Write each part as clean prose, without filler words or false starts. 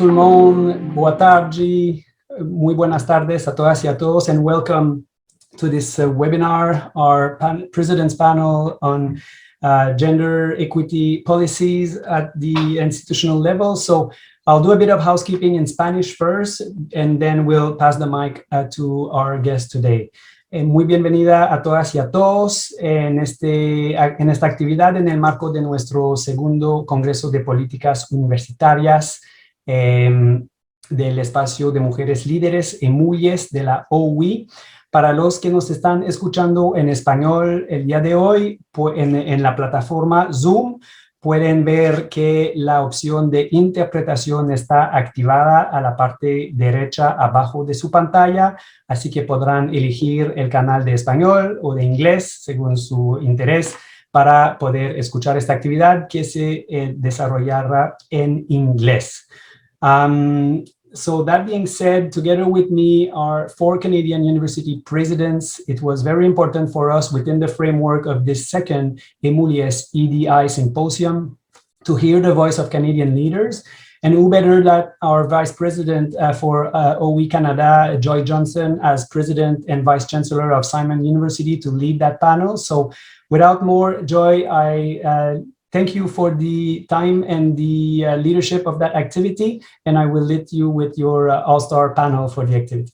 tout le monde, boa tarde, muy buenas tardes a todas y a todos, and welcome to this webinar, our President's Panel on Gender Equity Policies at the institutional level. So I'll do a bit of housekeeping in Spanish first, and then we'll pass the mic to our guest today. Muy bienvenida a todas y a todos en esta actividad en el marco de nuestro segundo Congreso de Políticas Universitarias del espacio de mujeres líderes y MUYES de la OUI. Para los que nos están escuchando en español el día de hoy, en la plataforma Zoom, pueden ver que la opción de interpretación está activada a la parte derecha abajo de su pantalla, así que podrán elegir el canal de español o de inglés según su interés para poder escuchar esta actividad que se desarrollará en inglés. So that being said, together with me are 4 Canadian university presidents. It was very important for us within the framework of this second EMULIES EDI Symposium to hear the voice of Canadian leaders. And who better than our Vice President for OUI Canada, Joy Johnson, as President and Vice Chancellor of Simon University to lead that panel. So without more, Joy, I thank you for the time and the leadership of that activity, and I will let you with your all-star panel for the activity.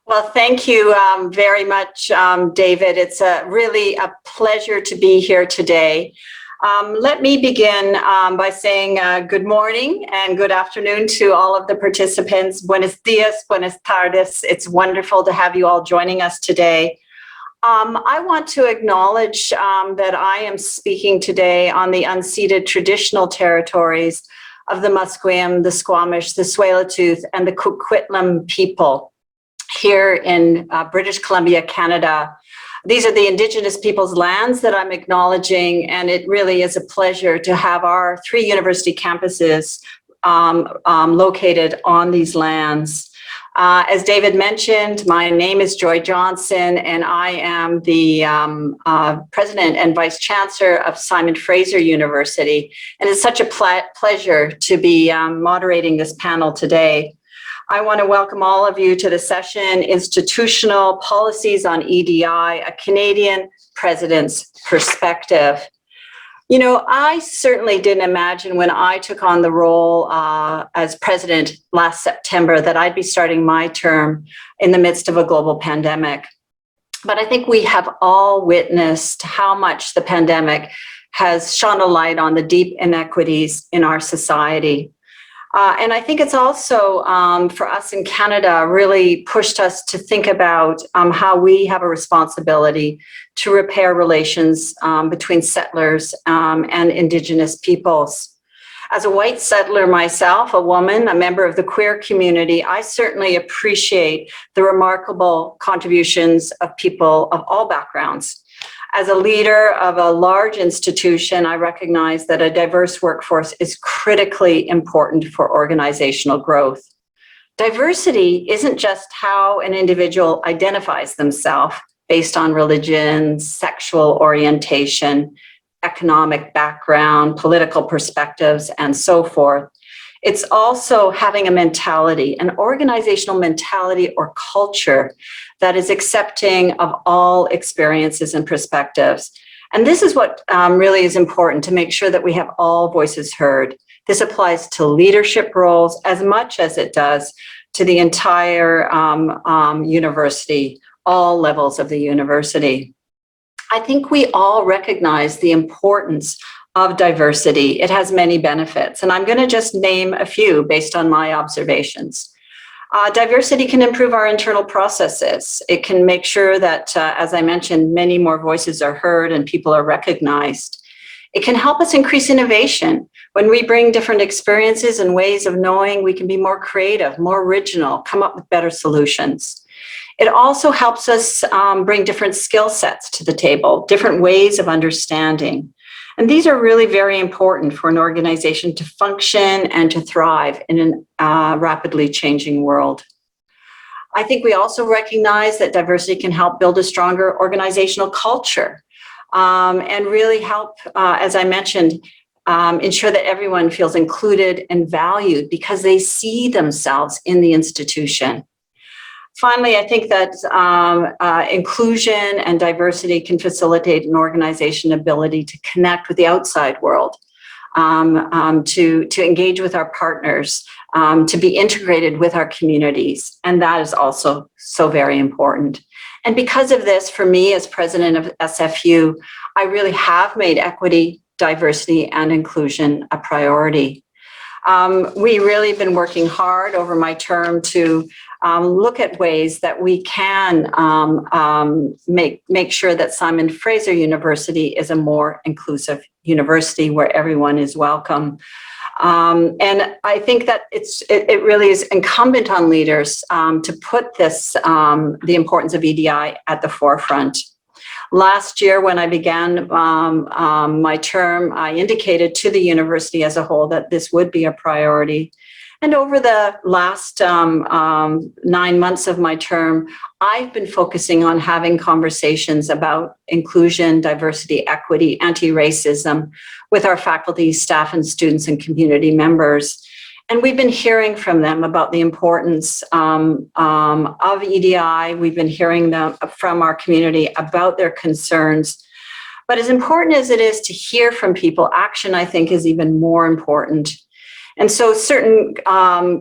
Well, thank you very much, David. It's really a pleasure to be here today. Let me begin by saying good morning and good afternoon to all of the participants. Buenos dias, buenas tardes. It's wonderful to have you all joining us today. I want to acknowledge that I am speaking today on the unceded traditional territories of the Musqueam, the Squamish, the Tsleil-Waututh, and the Coquitlam people here in British Columbia, Canada. These are the Indigenous people's lands that I'm acknowledging, and it really is a pleasure to have our 3 university campuses located on these lands. As David mentioned, my name is Joy Johnson, and I am the President and Vice Chancellor of Simon Fraser University. And it's such a pleasure to be moderating this panel today. I want to welcome all of you to the session, Institutional Policies on EDI, a Canadian President's Perspective. You know, I certainly didn't imagine when I took on the role as president last September that I'd be starting my term in the midst of a global pandemic. But I think we have all witnessed how much the pandemic has shone a light on the deep inequities in our society. And I think it's also, for us in Canada, really pushed us to think about how we have a responsibility to repair relations between settlers and Indigenous peoples. As a white settler myself, a woman, a member of the queer community, I certainly appreciate the remarkable contributions of people of all backgrounds. As a leader of a large institution, I recognize that a diverse workforce is critically important for organizational growth. Diversity isn't just how an individual identifies themselves based on religion, sexual orientation, economic background, political perspectives, and so forth. It's also having a mentality, an organizational mentality or culture that is accepting of all experiences and perspectives. And this is what really is important, to make sure that we have all voices heard. This applies to leadership roles as much as it does to the entire university, all levels of the university. I think we all recognize the importance of diversity. It has many benefits, and I'm going to just name a few based on my observations. Diversity can improve our internal processes. It can make sure that, as I mentioned, many more voices are heard and people are recognized. It can help us increase innovation. When we bring different experiences and ways of knowing, we can be more creative, more original, come up with better solutions. It also helps us bring different skill sets to the table, different ways of understanding. And these are really very important for an organization to function and to thrive in a rapidly changing world. I think we also recognize that diversity can help build a stronger organizational culture and really help, as I mentioned, ensure that everyone feels included and valued because they see themselves in the institution. Finally, I think that inclusion and diversity can facilitate an organization's ability to connect with the outside world, to engage with our partners, to be integrated with our communities. And that is also so very important. And because of this, for me as president of SFU, I really have made equity, diversity, and inclusion a priority. We really have been working hard over my term to look at ways that we can make sure that Simon Fraser University is a more inclusive university where everyone is welcome. And I think that it really is incumbent on leaders to put this, the importance of EDI at the forefront. Last year, when I began my term, I indicated to the university as a whole that this would be a priority. And over the last 9 months of my term, I've been focusing on having conversations about inclusion, diversity, equity, anti-racism with our faculty, staff, and students and community members. And we've been hearing from them about the importance of EDI. We've been hearing from our community about their concerns. But as important as it is to hear from people, action, I think, is even more important. And so certain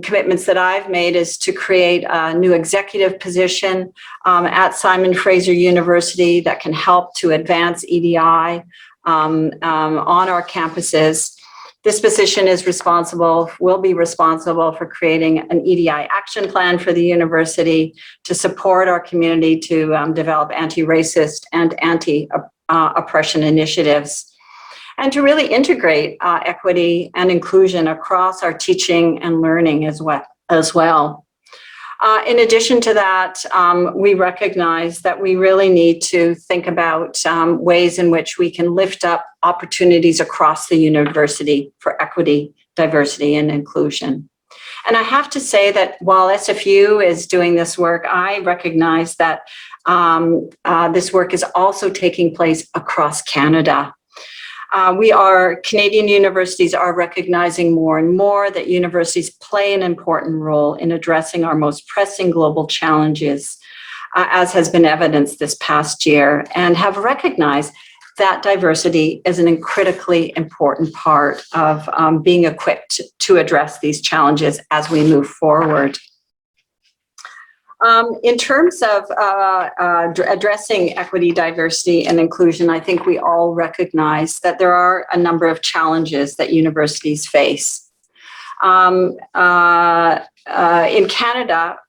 commitments that I've made is to create a new executive position at Simon Fraser University that can help to advance EDI on our campuses. This position will be responsible for creating an EDI action plan for the university to support our community to develop anti-racist and anti-oppression initiatives, and to really integrate equity and inclusion across our teaching and learning as well. In addition to that, we recognize that we really need to think about ways in which we can lift up opportunities across the university for equity, diversity, and inclusion. And I have to say that while SFU is doing this work, I recognize that this work is also taking place across Canada. Canadian universities are recognizing more and more that universities play an important role in addressing our most pressing global challenges, as has been evidenced this past year, and have recognized that diversity is a critically important part of being equipped to address these challenges as we move forward. In terms of addressing equity, diversity, and inclusion, I think we all recognize that there are a number of challenges that universities face. In Canada,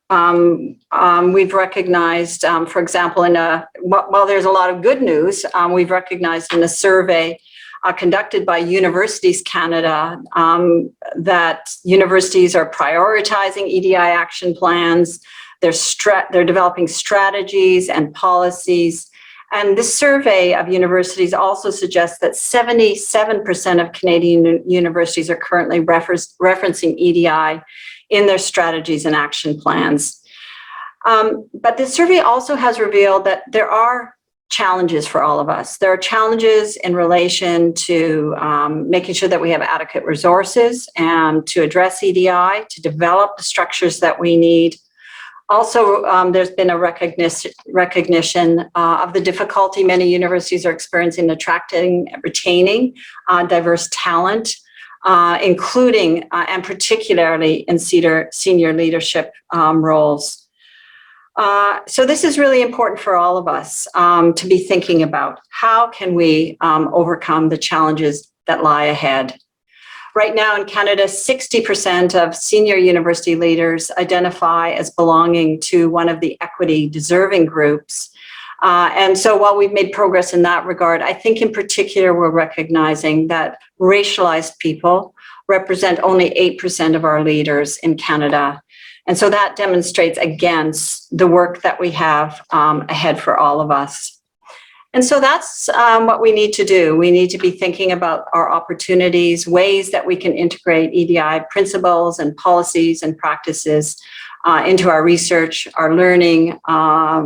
we've recognized, for example, while there's a lot of good news, we've recognized in a survey conducted by Universities Canada that universities are prioritizing EDI action plans. They're developing strategies and policies. And this survey of universities also suggests that 77% of Canadian universities are currently referencing EDI in their strategies and action plans. But this survey also has revealed that there are challenges for all of us. There are challenges in relation to making sure that we have adequate resources and to address EDI, to develop the structures that we need. Also, there's been a recognition of the difficulty many universities are experiencing attracting and retaining diverse talent, including and particularly in senior leadership roles. So this is really important for all of us to be thinking about. How can we overcome the challenges that lie ahead? Right now in Canada, 60% of senior university leaders identify as belonging to one of the equity deserving groups. And so while we've made progress in that regard, I think in particular, we're recognizing that racialized people represent only 8% of our leaders in Canada. And so that demonstrates, again, the work that we have ahead for all of us. And so that's what we need to do. We need to be thinking about our opportunities, ways that we can integrate EDI principles and policies and practices into our research, our learning,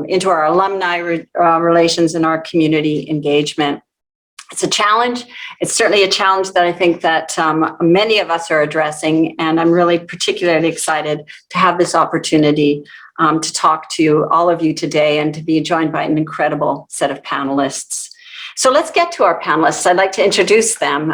into our alumni relations and our community engagement. It's a challenge. It's certainly a challenge that I think that many of us are addressing, and I'm really particularly excited to have this opportunity to talk to all of you today and to be joined by an incredible set of panelists. So let's get to our panelists. I'd like to introduce them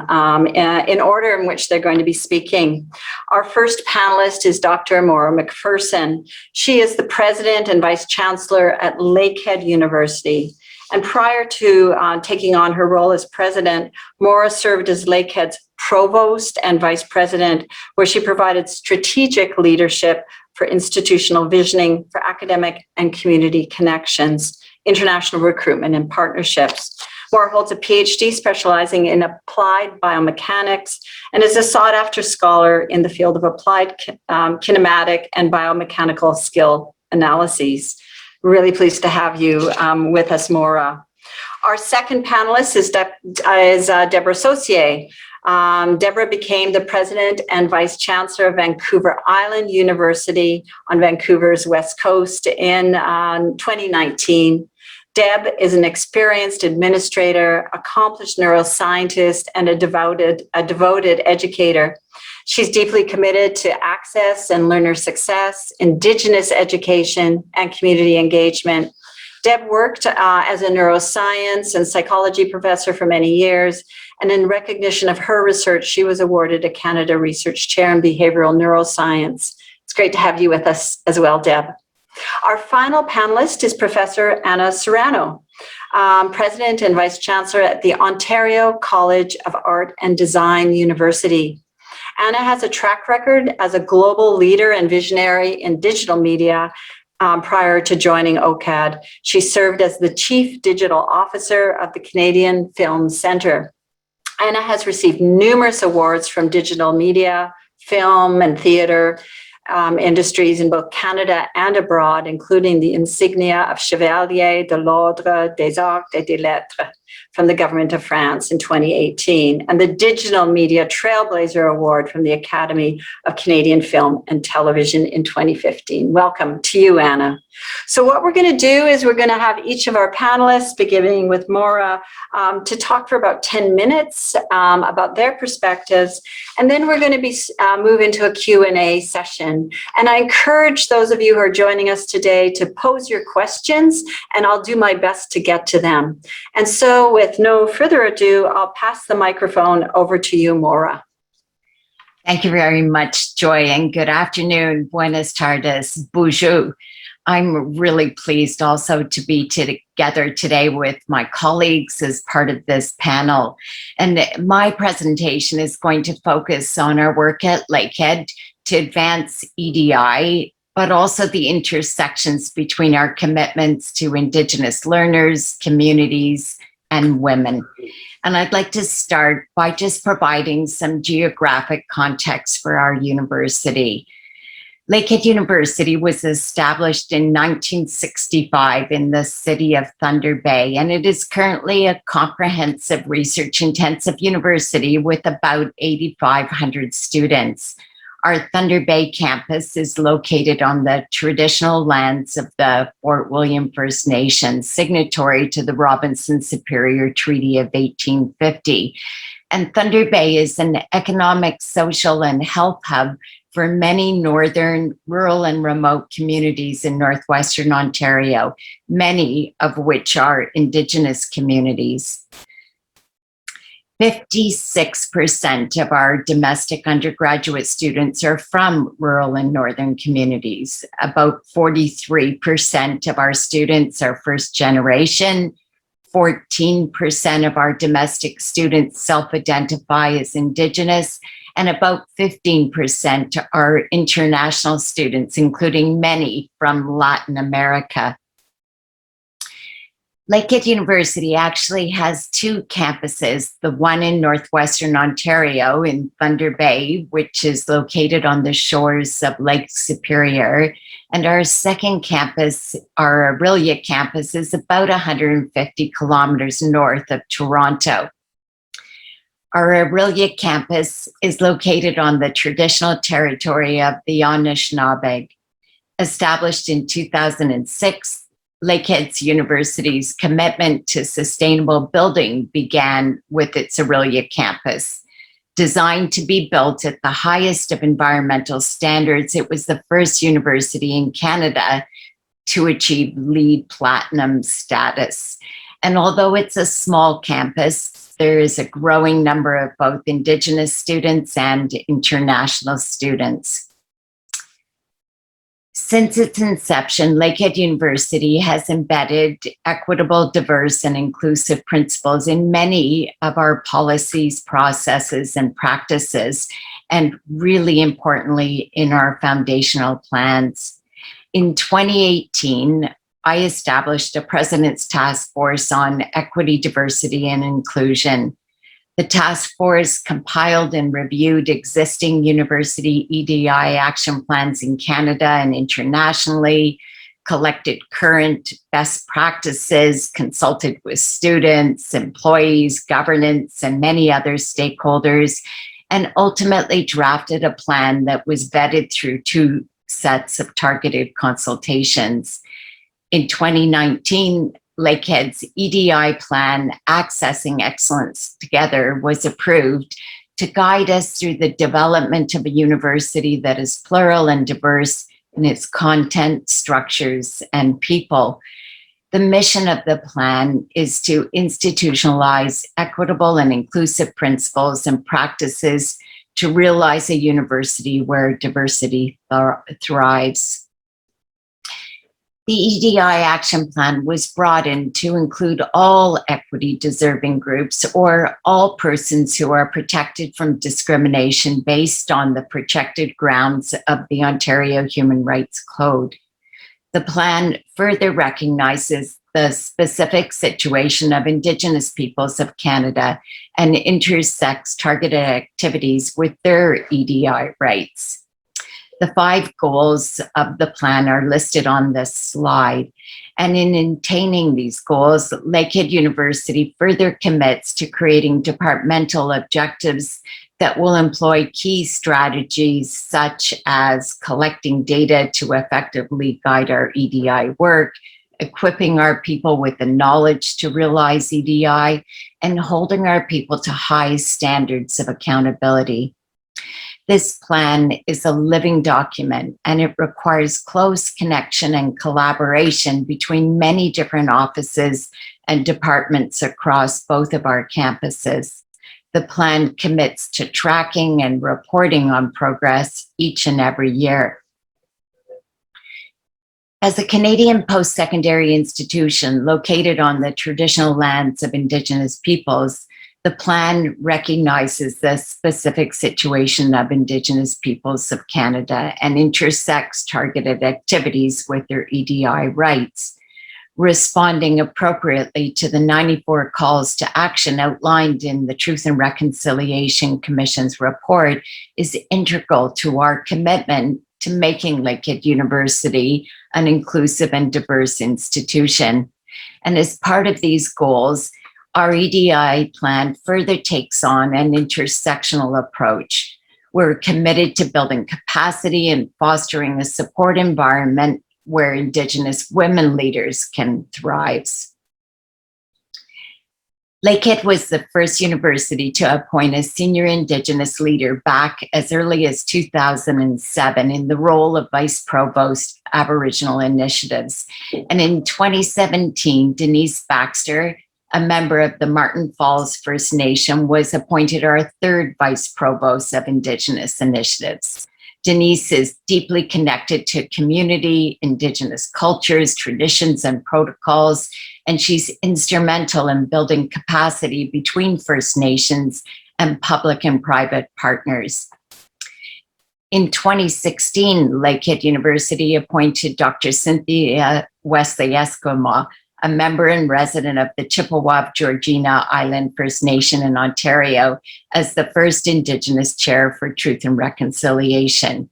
in order in which they're going to be speaking. Our first panelist is Dr. Maura McPherson. She is the President and Vice Chancellor at Lakehead University. And prior to taking on her role as president, Maura served as Lakehead's provost and vice president, where she provided strategic leadership for institutional visioning, for academic and community connections, international recruitment and partnerships. Maura holds a PhD specializing in applied biomechanics and is a sought-after scholar in the field of applied kinematic and biomechanical skill analyses. Really pleased to have you with us, Maura. Our second panelist is Deborah Saucier. Deborah became the President and Vice Chancellor of Vancouver Island University on Vancouver's West Coast in 2019. Deb is an experienced administrator, accomplished neuroscientist, and a devoted educator. She's deeply committed to access and learner success, Indigenous education, and community engagement. Deb worked as a neuroscience and psychology professor for many years, and in recognition of her research, she was awarded a Canada Research Chair in Behavioral Neuroscience. It's great to have you with us as well, Deb. Our final panelist is Professor Anna Serrano, President and Vice Chancellor at the Ontario College of Art and Design University. Anna has a track record as a global leader and visionary in digital media. Prior to joining OCAD, she served as the Chief Digital Officer of the Canadian Film Centre. Anna has received numerous awards from digital media, film, and theatre industries in both Canada and abroad, including the insignia of Chevalier de l'Ordre des Arts et des Lettres from the Government of France in 2018, and the Digital Media Trailblazer Award from the Academy of Canadian Film and Television in 2015. Welcome to you, Anna. So what we're going to do is we're going to have each of our panelists, beginning with Maura, to talk for about 10 minutes about their perspectives, and then we're going to move into a Q&A session. And I encourage those of you who are joining us today to pose your questions, and I'll do my best to get to them. And so with no further ado, I'll pass the microphone over to you, Maura. Thank you very much, Joy, and good afternoon. Buenas tardes, bonjour. I'm really pleased also to be together today with my colleagues as part of this panel. And my presentation is going to focus on our work at Lakehead to advance EDI, but also the intersections between our commitments to Indigenous learners, communities, and women. And I'd like to start by just providing some geographic context for our university. Lakehead University was established in 1965 in the city of Thunder Bay, and it is currently a comprehensive research-intensive university with about 8,500 students. Our Thunder Bay campus is located on the traditional lands of the Fort William First Nation, signatory to the Robinson Superior Treaty of 1850. And Thunder Bay is an economic, social, and health hub for many northern, rural, and remote communities in northwestern Ontario, many of which are Indigenous communities. 56% of our domestic undergraduate students are from rural and northern communities. About 43% of our students are first generation. 14% of our domestic students self-identify as Indigenous, and about 15% are international students, including many from Latin America. Lakehead University actually has two campuses, the one in northwestern Ontario in Thunder Bay, which is located on the shores of Lake Superior, and our second campus, our Aurelia campus, is about 150 kilometers north of Toronto. Our Aurelia campus is located on the traditional territory of the Anishinaabe. Established in 2006, Lakehead University's commitment to sustainable building began with its Aurelia campus. Designed to be built at the highest of environmental standards, it was the first university in Canada to achieve LEED Platinum status. And although it's a small campus, there is a growing number of both Indigenous students and international students. Since its inception, Lakehead University has embedded equitable, diverse, and inclusive principles in many of our policies, processes, and practices, and really importantly, in our foundational plans. In 2018, I established a President's Task Force on Equity, Diversity, and Inclusion. The task force compiled and reviewed existing university EDI action plans in Canada and internationally, collected current best practices, consulted with students, employees, governance, and many other stakeholders, and ultimately drafted a plan that was vetted through 2 sets of targeted consultations. In 2019, Lakehead's EDI plan, Accessing Excellence Together, was approved to guide us through the development of a university that is plural and diverse in its content, structures, and people. The mission of the plan is to institutionalize equitable and inclusive principles and practices to realize a university where diversity thrives. The EDI action plan was brought in to include all equity-deserving groups or all persons who are protected from discrimination based on the protected grounds of the Ontario Human Rights Code. The plan further recognizes the specific situation of Indigenous peoples of Canada and intersects targeted activities with their EDI rights. The 5 goals of the plan are listed on this slide. And in attaining these goals, Lakehead University further commits to creating departmental objectives that will employ key strategies such as collecting data to effectively guide our EDI work, equipping our people with the knowledge to realize EDI, and holding our people to high standards of accountability. This plan is a living document, and it requires close connection and collaboration between many different offices and departments across both of our campuses. The plan commits to tracking and reporting on progress each and every year. As a Canadian post-secondary institution located on the traditional lands of Indigenous peoples, the plan recognizes the specific situation of Indigenous peoples of Canada and intersects targeted activities with their EDI rights. Responding appropriately to the 94 calls to action outlined in the Truth and Reconciliation Commission's report is integral to our commitment to making Lakehead University an inclusive and diverse institution. And as part of these goals, our EDI plan further takes on an intersectional approach. We're committed to building capacity and fostering a support environment where Indigenous women leaders can thrive. Lakehead was the first university to appoint a senior Indigenous leader back as early as 2007 in the role of Vice Provost Aboriginal Initiatives. And in 2017, Denise Baxter, a member of the Martin Falls First Nation, was appointed our 3rd Vice Provost of Indigenous Initiatives. Denise is deeply connected to community, Indigenous cultures, traditions, and protocols, and she's instrumental in building capacity between First Nations and public and private partners. In 2016, Lakehead University appointed Dr. Cynthia Wesley-Eskimo, a member and resident of the Chippewa-Georgina Island First Nation in Ontario, as the first Indigenous chair for Truth and Reconciliation.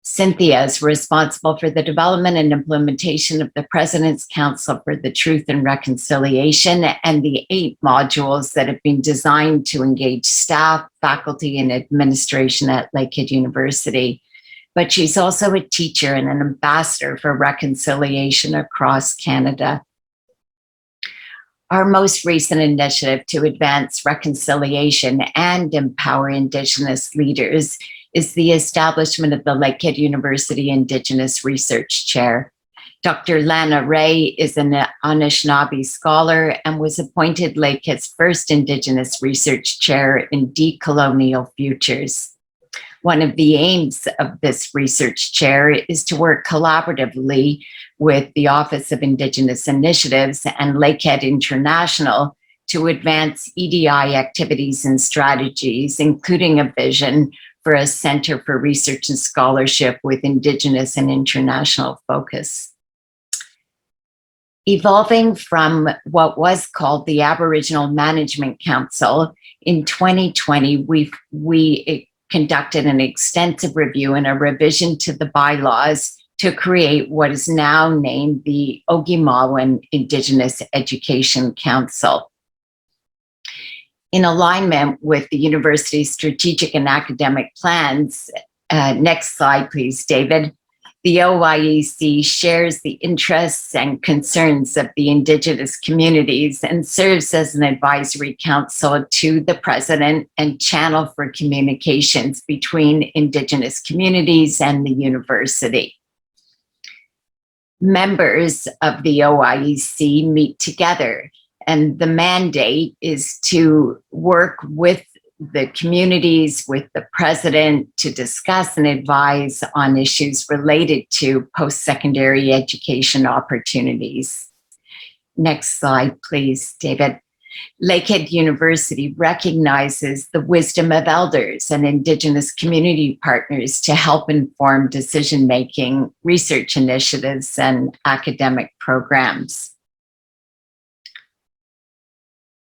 Cynthia is responsible for the development and implementation of the President's Council for the Truth and Reconciliation and the 8 modules that have been designed to engage staff, faculty, and administration at Lakehead University. but she's also a teacher and an ambassador for reconciliation across Canada. Our most recent initiative to advance reconciliation and empower Indigenous leaders is the establishment of the Lakehead University Indigenous Research Chair. Dr. Lana Ray is an Anishinaabe scholar and was appointed Lakehead's first Indigenous Research Chair in Decolonial Futures. One of the aims of this research chair is to work collaboratively with the Office of Indigenous Initiatives and Lakehead International to advance EDI activities and strategies, including a vision for a Center for Research and Scholarship with Indigenous and international focus. Evolving from what was called the Aboriginal Management Council, in 2020, we conducted an extensive review and a revision to the bylaws to create what is now named the Ogimawan Indigenous Education Council. In alignment with the university's strategic and academic plans, next slide please, David, the OIEC shares the interests and concerns of the Indigenous communities and serves as an advisory council to the president and channel for communications between Indigenous communities and the university. Members of the OIEC meet together, and the mandate is to work with the communities, with the president, to discuss and advise on issues related to post-secondary education opportunities. Next slide, please, David. Lakehead University recognizes the wisdom of elders and Indigenous community partners to help inform decision-making, research initiatives, and academic programs.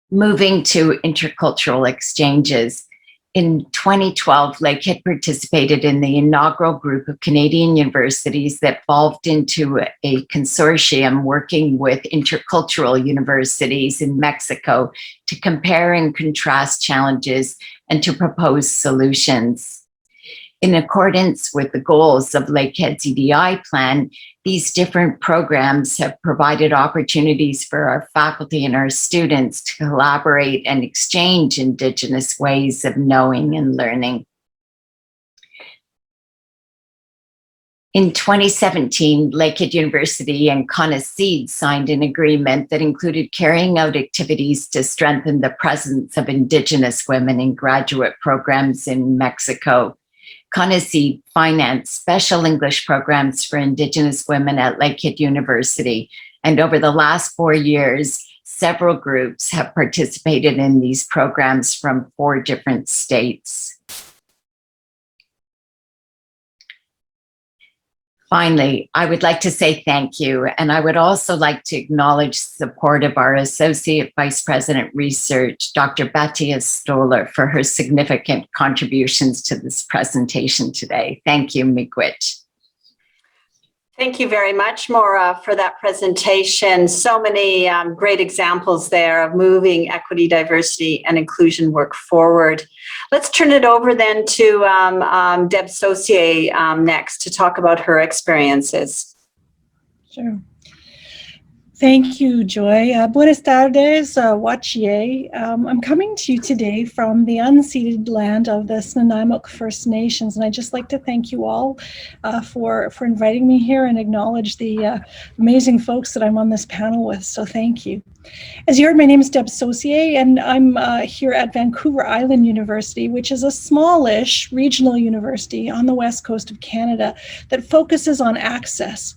Moving to intercultural exchanges. In 2012, Lakehead participated in the inaugural group of Canadian universities that evolved into a consortium working with intercultural universities in Mexico to compare and contrast challenges and to propose solutions. In accordance with the goals of Lakehead's EDI plan, these different programs have provided opportunities for our faculty and our students to collaborate and exchange Indigenous ways of knowing and learning. In 2017, Lakehead University and CONACYT signed an agreement that included carrying out activities to strengthen the presence of Indigenous women in graduate programs in Mexico. CONACYT financed special English programs for Indigenous women at Lakehead University, and over the last 4 years, several groups have participated in these programs from 4 different states. Finally, I would like to say thank you, and I would also like to acknowledge the support of our Associate Vice President Research, Dr. Batia Stoller, for her significant contributions to this presentation today. Thank you, Miigwech. Thank you very much, Maura, for that presentation. So many great examples there of moving equity, diversity, and inclusion work forward. Let's turn it over then to Deb Saucier next to talk about her experiences. Sure. Thank you, Joy. Buenas tardes, Wachie. I'm coming to you today from the unceded land of the Snuneymuxw First Nations, and I'd just like to thank you all for inviting me here and acknowledge the amazing folks that I'm on this panel with, so thank you. As you heard, my name is Deb Saucier, and I'm here at Vancouver Island University, which is a smallish regional university on the west coast of Canada that focuses on access.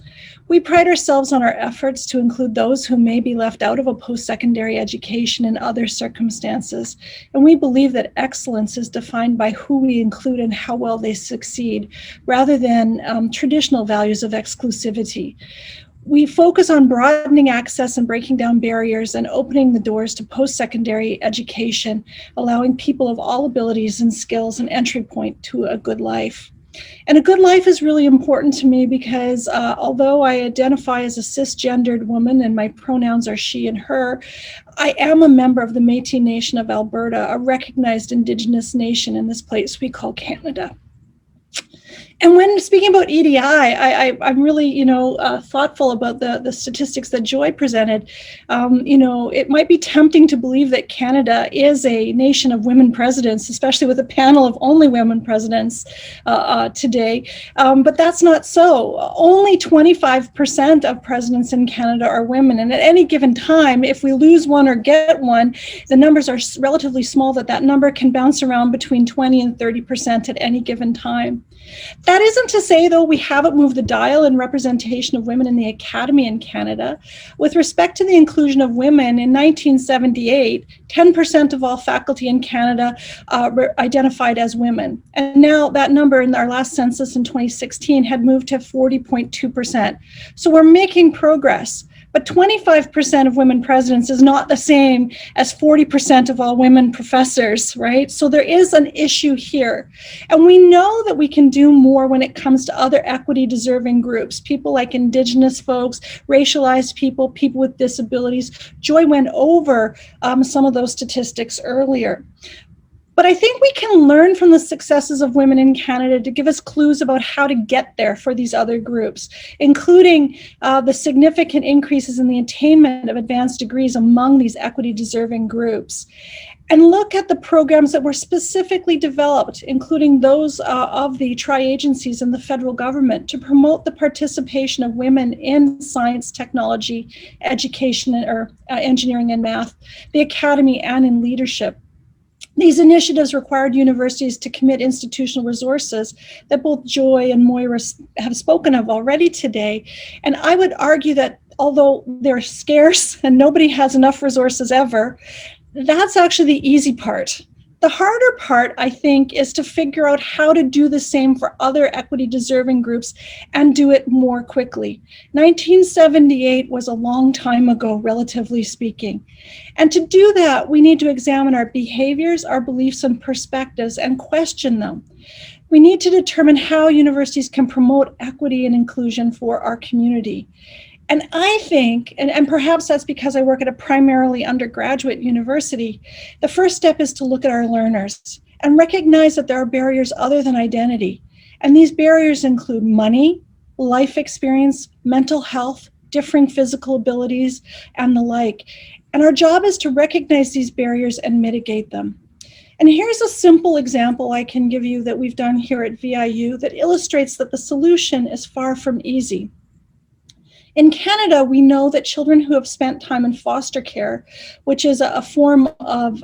We pride ourselves on our efforts to include those who may be left out of a post-secondary education in other circumstances, and we believe that excellence is defined by who we include and how well they succeed, rather than traditional values of exclusivity. We focus on broadening access and breaking down barriers and opening the doors to post-secondary education, allowing people of all abilities and skills an entry point to a good life. And a good life is really important to me because although I identify as a cisgendered woman and my pronouns are she and her, I am a member of the Métis Nation of Alberta, a recognized Indigenous nation in this place we call Canada. And when speaking about EDI, I'm really, thoughtful about the statistics that Joy presented. It might be tempting to believe that Canada is a nation of women presidents, especially with a panel of only women presidents today. But that's not so. Only 25% of presidents in Canada are women. And at any given time, if we lose one or get one, the numbers are relatively small, that number can bounce around between 20 and 30% at any given time. That isn't to say, though, we haven't moved the dial in representation of women in the academy in Canada. With respect to the inclusion of women, in 1978, 10% of all faculty in Canada were identified as women. And now that number in our last census in 2016 had moved to 40.2%. So we're making progress. But 25% of women presidents is not the same as 40% of all women professors, right? So there is an issue here. And we know that we can do more when it comes to other equity deserving groups, people like Indigenous folks, racialized people, people with disabilities. Joy went over some of those statistics earlier. But I think we can learn from the successes of women in Canada to give us clues about how to get there for these other groups, including the significant increases in the attainment of advanced degrees among these equity deserving groups. And look at the programs that were specifically developed, including those of the tri-agencies and the federal government, to promote the participation of women in science, technology, education, or engineering and math, the academy, and in leadership. These initiatives required universities to commit institutional resources that both Joy and Moira have spoken of already today. And I would argue that although they're scarce and nobody has enough resources ever, that's actually the easy part. The harder part, I think, is to figure out how to do the same for other equity deserving groups and do it more quickly. 1978 was a long time ago, relatively speaking. And to do that, we need to examine our behaviors, our beliefs and perspectives and question them. We need to determine how universities can promote equity and inclusion for our community. And I think, and perhaps that's because I work at a primarily undergraduate university, the first step is to look at our learners and recognize that there are barriers other than identity. And these barriers include money, life experience, mental health, differing physical abilities, and the like. And our job is to recognize these barriers and mitigate them. And here's a simple example I can give you that we've done here at VIU that illustrates that the solution is far from easy. In Canada, we know that children who have spent time in foster care, which is a form of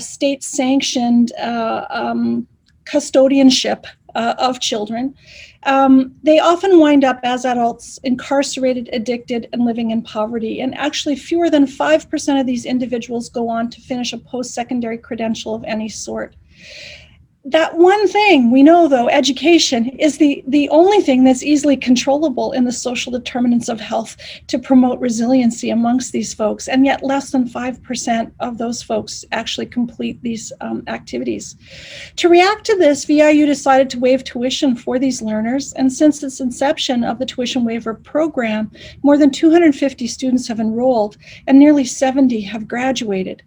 state-sanctioned custodianship of children, they often wind up as adults incarcerated, addicted, and living in poverty. And actually, fewer than 5% of these individuals go on to finish a post-secondary credential of any sort. That one thing we know, though, education is the only thing that's easily controllable in the social determinants of health to promote resiliency amongst these folks. And yet less than 5% of those folks actually complete these activities. To react to this, VIU decided to waive tuition for these learners. And since its inception of the tuition waiver program, more than 250 students have enrolled and nearly 70 have graduated.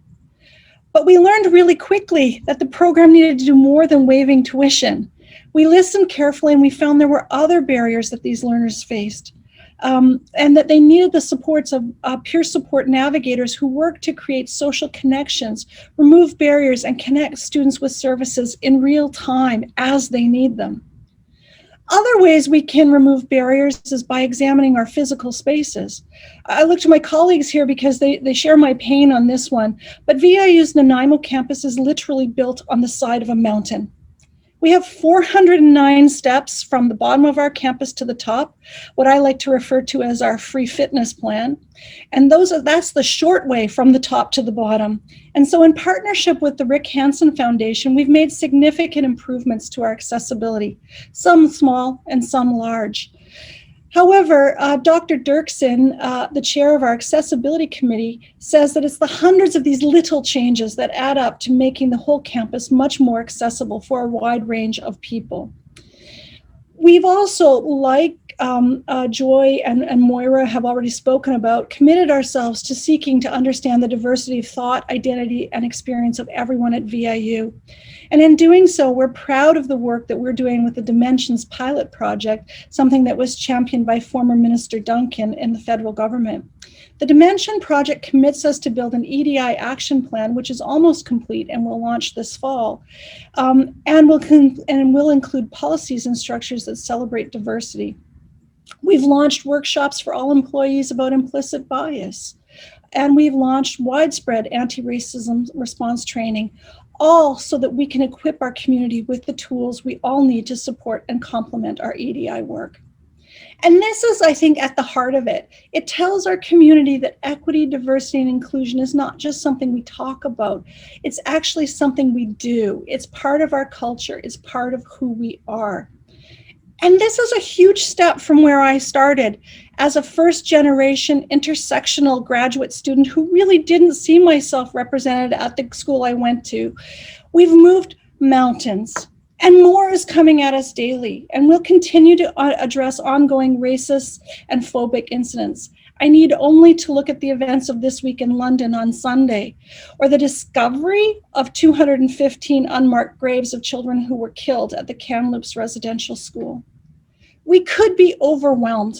But we learned really quickly that the program needed to do more than waiving tuition. We listened carefully and we found there were other barriers that these learners faced, and that they needed the supports of peer support navigators who work to create social connections, remove barriers, and connect students with services in real time as they need them. Other ways we can remove barriers is by examining our physical spaces. I look to my colleagues here because they share my pain on this one, but VIU's Nanaimo campus is literally built on the side of a mountain. We have 409 steps from the bottom of our campus to the top, what I like to refer to as our free fitness plan. And that's the short way from the top to the bottom. And so in partnership with the Rick Hansen Foundation, we've made significant improvements to our accessibility, some small and some large. However, Dr. Dirksen, the chair of our accessibility committee, says that it's the hundreds of these little changes that add up to making the whole campus much more accessible for a wide range of people. We've also, like Joy and Moira have already spoken about, committed ourselves to seeking to understand the diversity of thought, identity, and experience of everyone at VIU. And in doing so, we're proud of the work that we're doing with the Dimensions pilot project, something that was championed by former Minister Duncan in the federal government. The Dimension project commits us to build an EDI action plan, which is almost complete and will launch this fall, and will include policies and structures that celebrate diversity. We've launched workshops for all employees about implicit bias, and we've launched widespread anti-racism response training, all so that we can equip our community with the tools we all need to support and complement our EDI work. And this is, I think, at the heart of it. It tells our community that equity, diversity, and inclusion is not just something we talk about. It's actually something we do. It's part of our culture. It's part of who we are. And this is a huge step from where I started as a first-generation intersectional graduate student who really didn't see myself represented at the school I went to. We've moved mountains. And more is coming at us daily, and we'll continue to address ongoing racist and phobic incidents. I need only to look at the events of this week in London on Sunday, or the discovery of 215 unmarked graves of children who were killed at the Kamloops residential school. We could be overwhelmed,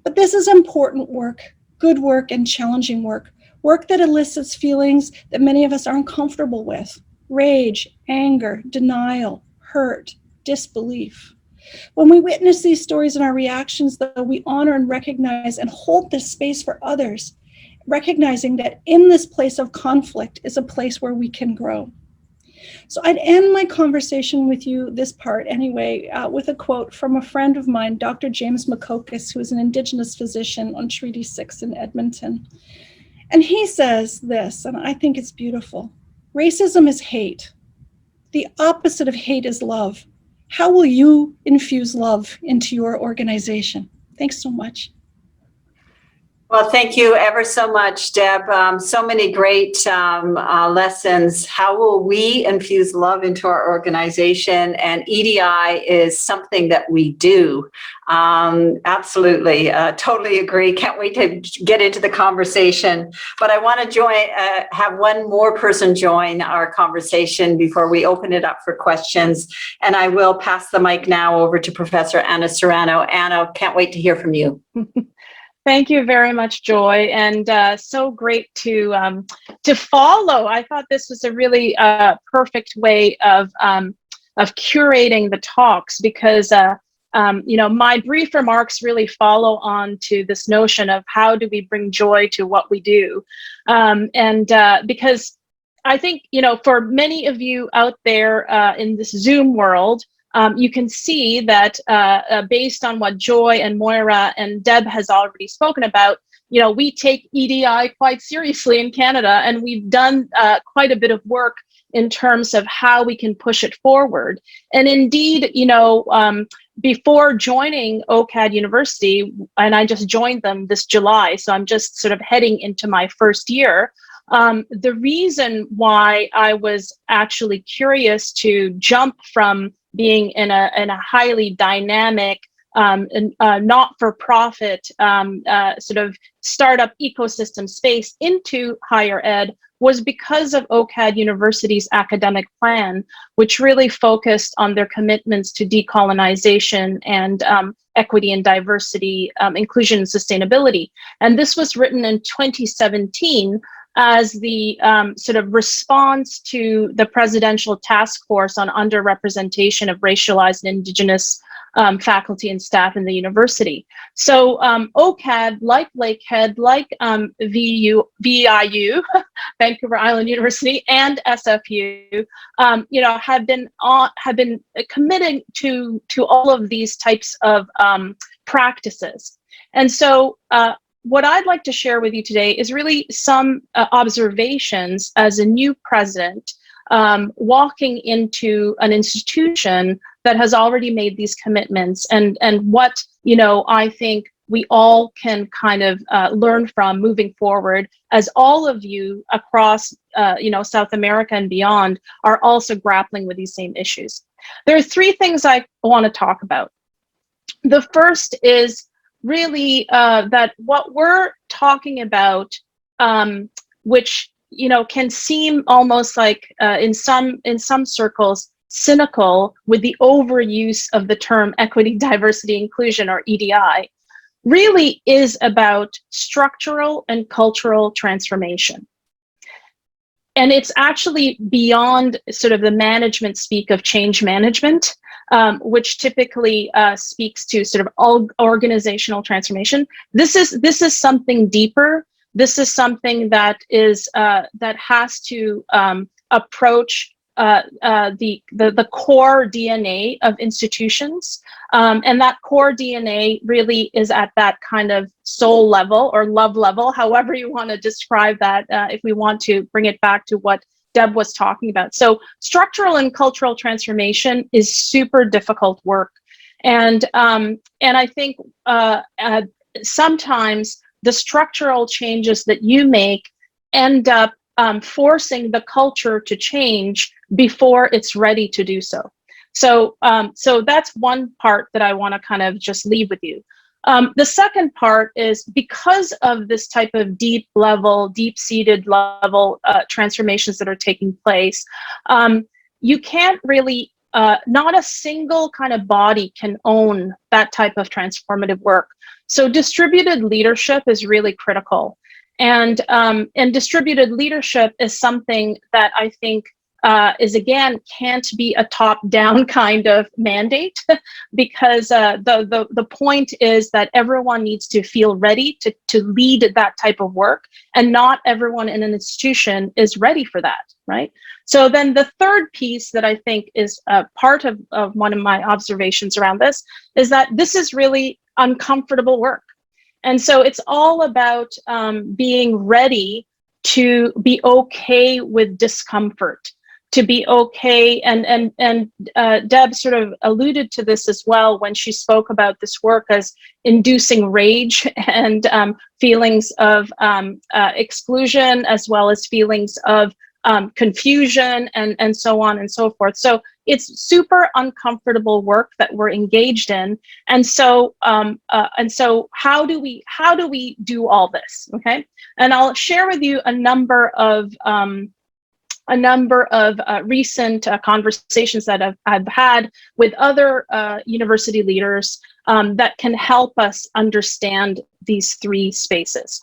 but this is important work, good work and challenging work, work that elicits feelings that many of us aren't comfortable with. Rage, anger, denial, hurt, disbelief. When we witness these stories and our reactions, though, we honor and recognize and hold this space for others, recognizing that in this place of conflict is a place where we can grow. So I'd end my conversation with you, this part anyway, with a quote from a friend of mine, Dr. James McCocus, who is an Indigenous physician on Treaty 6 in Edmonton. And he says this, and I think it's beautiful. Racism is hate. The opposite of hate is love. How will you infuse love into your organization? Thanks so much. Well, thank you ever so much, Deb. So many great lessons. How will we infuse love into our organization? And EDI is something that we do. Absolutely, totally agree. Can't wait to get into the conversation. But I want to have one more person join our conversation before we open it up for questions. And I will pass the mic now over to Professor Anna Serrano. Anna, can't wait to hear from you. Thank you very much, Joy, and so great to follow. I thought this was a really perfect way of curating the talks because my brief remarks really follow on to this notion of how do we bring joy to what we do, because I think for many of you out there in this Zoom world. You can see that based on what Joy and Moira and Deb has already spoken about, we take EDI quite seriously in Canada, and we've done quite a bit of work in terms of how we can push it forward. And indeed, before joining OCAD University, and I just joined them this July, so I'm just sort of heading into my first year. The reason why I was actually curious to jump from being in a highly dynamic, not-for-profit sort of startup ecosystem space into higher ed was because of OCAD University's academic plan, which really focused on their commitments to decolonization and equity and diversity, inclusion and sustainability. And this was written in 2017 as the sort of response to the Presidential Task Force on Underrepresentation of Racialized and Indigenous faculty and staff in the university. So OCAD, like Lakehead, like VIU, Vancouver Island University, and SFU, have been committing to all of these types of practices. And so what I'd like to share with you today is really some observations as a new president walking into an institution that has already made these commitments, and what I think we all can kind of learn from moving forward, as all of you across South America and beyond are also grappling with these same issues. There are three things I want to talk about. The first is really that what we're talking about, which can seem almost like in some circles cynical with the overuse of the term equity, diversity, inclusion, or EDI, really is about structural and cultural transformation. And it's actually beyond sort of the management speak of change management, which typically speaks to sort of organizational transformation. This is something deeper. This is something that is that has to approach the core DNA of institutions, and that core DNA really is at that kind of soul level or love level, however you want to describe that, if we want to bring it back to what Deb was talking about. So structural and cultural transformation is super difficult work, and I think sometimes the structural changes that you make end up forcing the culture to change before it's ready to do so. So that's one part that I want to kind of just leave with you. The second part is because of this type of deep-seated level transformations that are taking place, you can't really, not a single kind of body can own that type of transformative work. So distributed leadership is really critical. And distributed leadership is something that I think is, again, can't be a top-down kind of mandate, because the point is that everyone needs to feel ready to lead that type of work, and not everyone in an institution is ready for that, right? So then the third piece that I think is part of one of my observations around this is that this is really uncomfortable work. And so it's all about being ready to be okay with discomfort, to be okay. And Deb sort of alluded to this as well when she spoke about this work as inducing rage and feelings of exclusion, as well as feelings of confusion and so on and so forth. So it's super uncomfortable work that we're engaged in, and so how do we do all this? Okay, and I'll share with you a number of recent conversations that I've had with other university leaders that can help us understand these three spaces.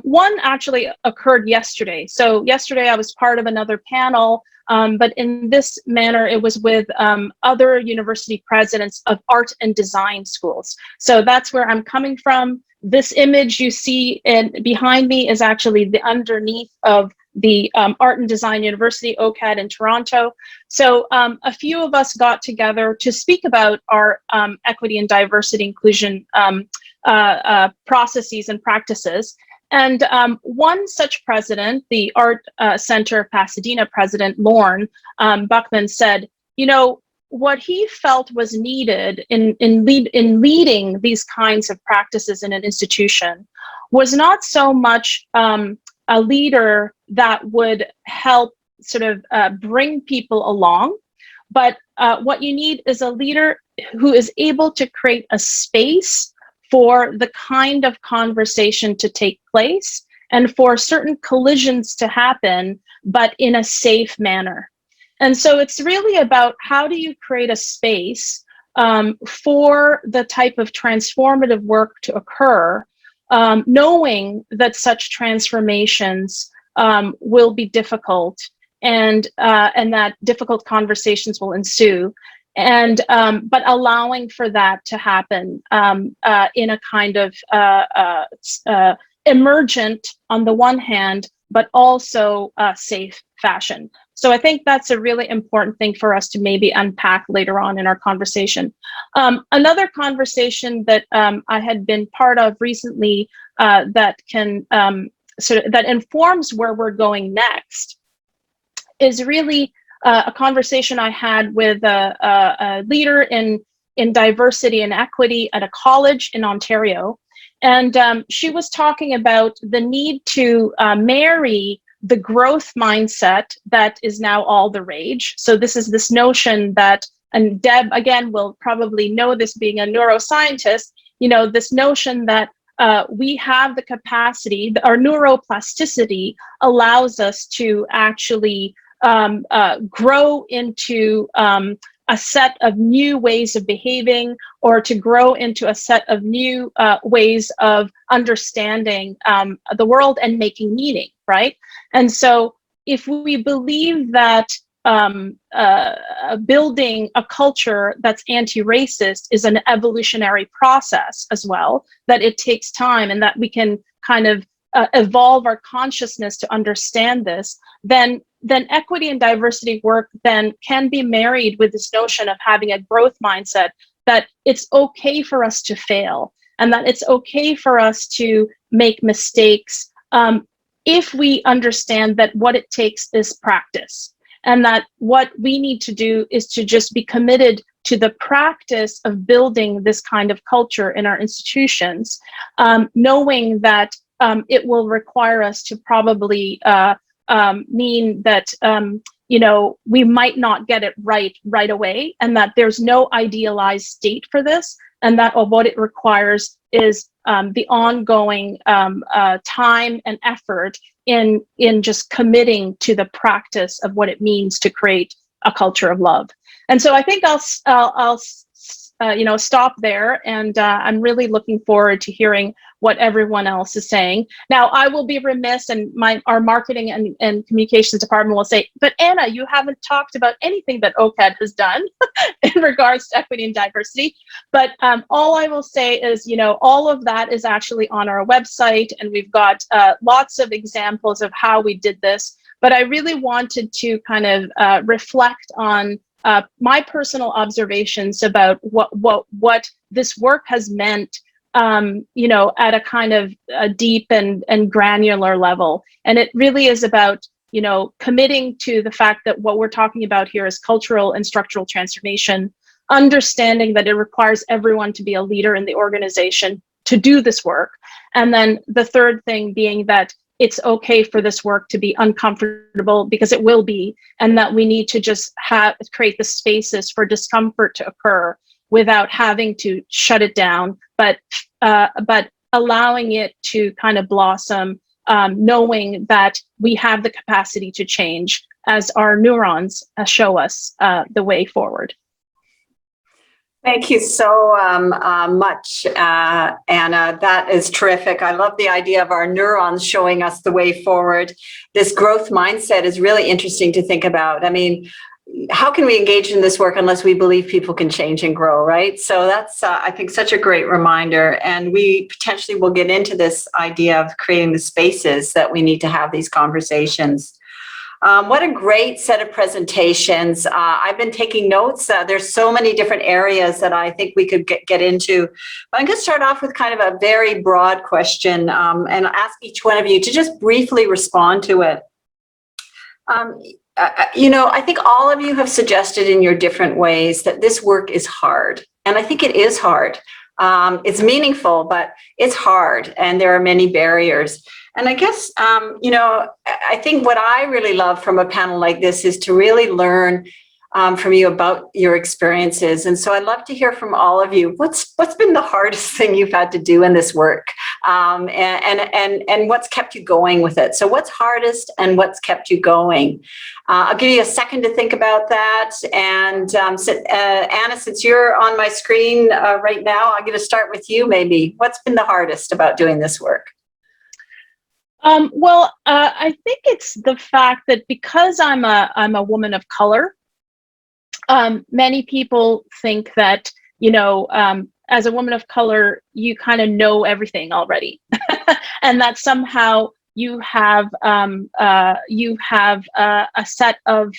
One actually occurred yesterday. So yesterday I was part of another panel, but in this manner, it was with other university presidents of art and design schools. So that's where I'm coming from. This image you see behind me is actually the underneath of the Art and Design University, OCAD in Toronto. So a few of us got together to speak about our equity and diversity inclusion processes and practices. And one such president, the Art Center Pasadena president, Lorne Buckman, said, what he felt was needed in leading these kinds of practices in an institution was not so much a leader that would help sort of bring people along, but what you need is a leader who is able to create a space for the kind of conversation to take place and for certain collisions to happen, but in a safe manner. And so it's really about how do you create a space for the type of transformative work to occur, knowing that such transformations will be difficult, and that difficult conversations will ensue, and but allowing for that to happen in a kind of emergent on the one hand, but also safe fashion. So I think that's a really important thing for us to maybe unpack later on in our conversation. Another conversation that I had been part of recently that can that informs where we're going next is really a conversation I had with a leader in diversity and equity at a college in Ontario. And she was talking about the need to marry the growth mindset that is now all the rage. So this is this notion that and Deb, again, will probably know this being a neuroscientist, this notion that we have the capacity, our neuroplasticity allows us to actually grow into a set of new ways of behaving, or to grow into a set of new ways of understanding the world and making meaning, right? And so if we believe that building a culture that's anti-racist is an evolutionary process as well, that it takes time and that we can kind of evolve our consciousness to understand this, then equity and diversity work then can be married with this notion of having a growth mindset, that it's okay for us to fail and that it's okay for us to make mistakes if we understand that what it takes is practice, and that what we need to do is to just be committed to the practice of building this kind of culture in our institutions, knowing that it will require us to probably mean that we might not get it right away, and that there's no idealized state for this, and that what it requires is the ongoing time and effort in just committing to the practice of what it means to create a culture of love. And so I think I'll stop there, and I'm really looking forward to hearing what everyone else is saying. Now, I will be remiss, and our marketing and communications department will say, but Anna, you haven't talked about anything that OCAD has done in regards to equity and diversity. But all I will say is, all of that is actually on our website, and we've got lots of examples of how we did this. But I really wanted to kind of reflect on my personal observations about what this work has meant, at a kind of a deep and granular level. And it really is about, committing to the fact that what we're talking about here is cultural and structural transformation, understanding that it requires everyone to be a leader in the organization to do this work. And then the third thing being that it's okay for this work to be uncomfortable, because it will be, and that we need to just create the spaces for discomfort to occur without having to shut it down, but allowing it to kind of blossom, knowing that we have the capacity to change as our neurons show us the way forward. Thank you so much, Anna. That is terrific. I love the idea of our neurons showing us the way forward. This growth mindset is really interesting to think about. I mean, how can we engage in this work unless we believe people can change and grow, right? So that's, I think, such a great reminder. And we potentially will get into this idea of creating the spaces that we need to have these conversations. What a great set of presentations. I've been taking notes. There's so many different areas that I think we could get into. But I'm going to start off with kind of a very broad question and ask each one of you to just briefly respond to it. I think all of you have suggested in your different ways that this work is hard. And I think it is hard. It's meaningful, but it's hard. And there are many barriers. And I guess, I think what I really love from a panel like this is to really learn from you about your experiences. And so I'd love to hear from all of you. What's been the hardest thing you've had to do in this work? And what's kept you going with it? So what's hardest and what's kept you going? I'll give you a second to think about that. And Anna, since you're on my screen right now, I'm going to start with you maybe. What's been the hardest about doing this work? I think it's the fact that because I'm a woman of color, many people think that, as a woman of color, you kind of know everything already, and that somehow you have a set of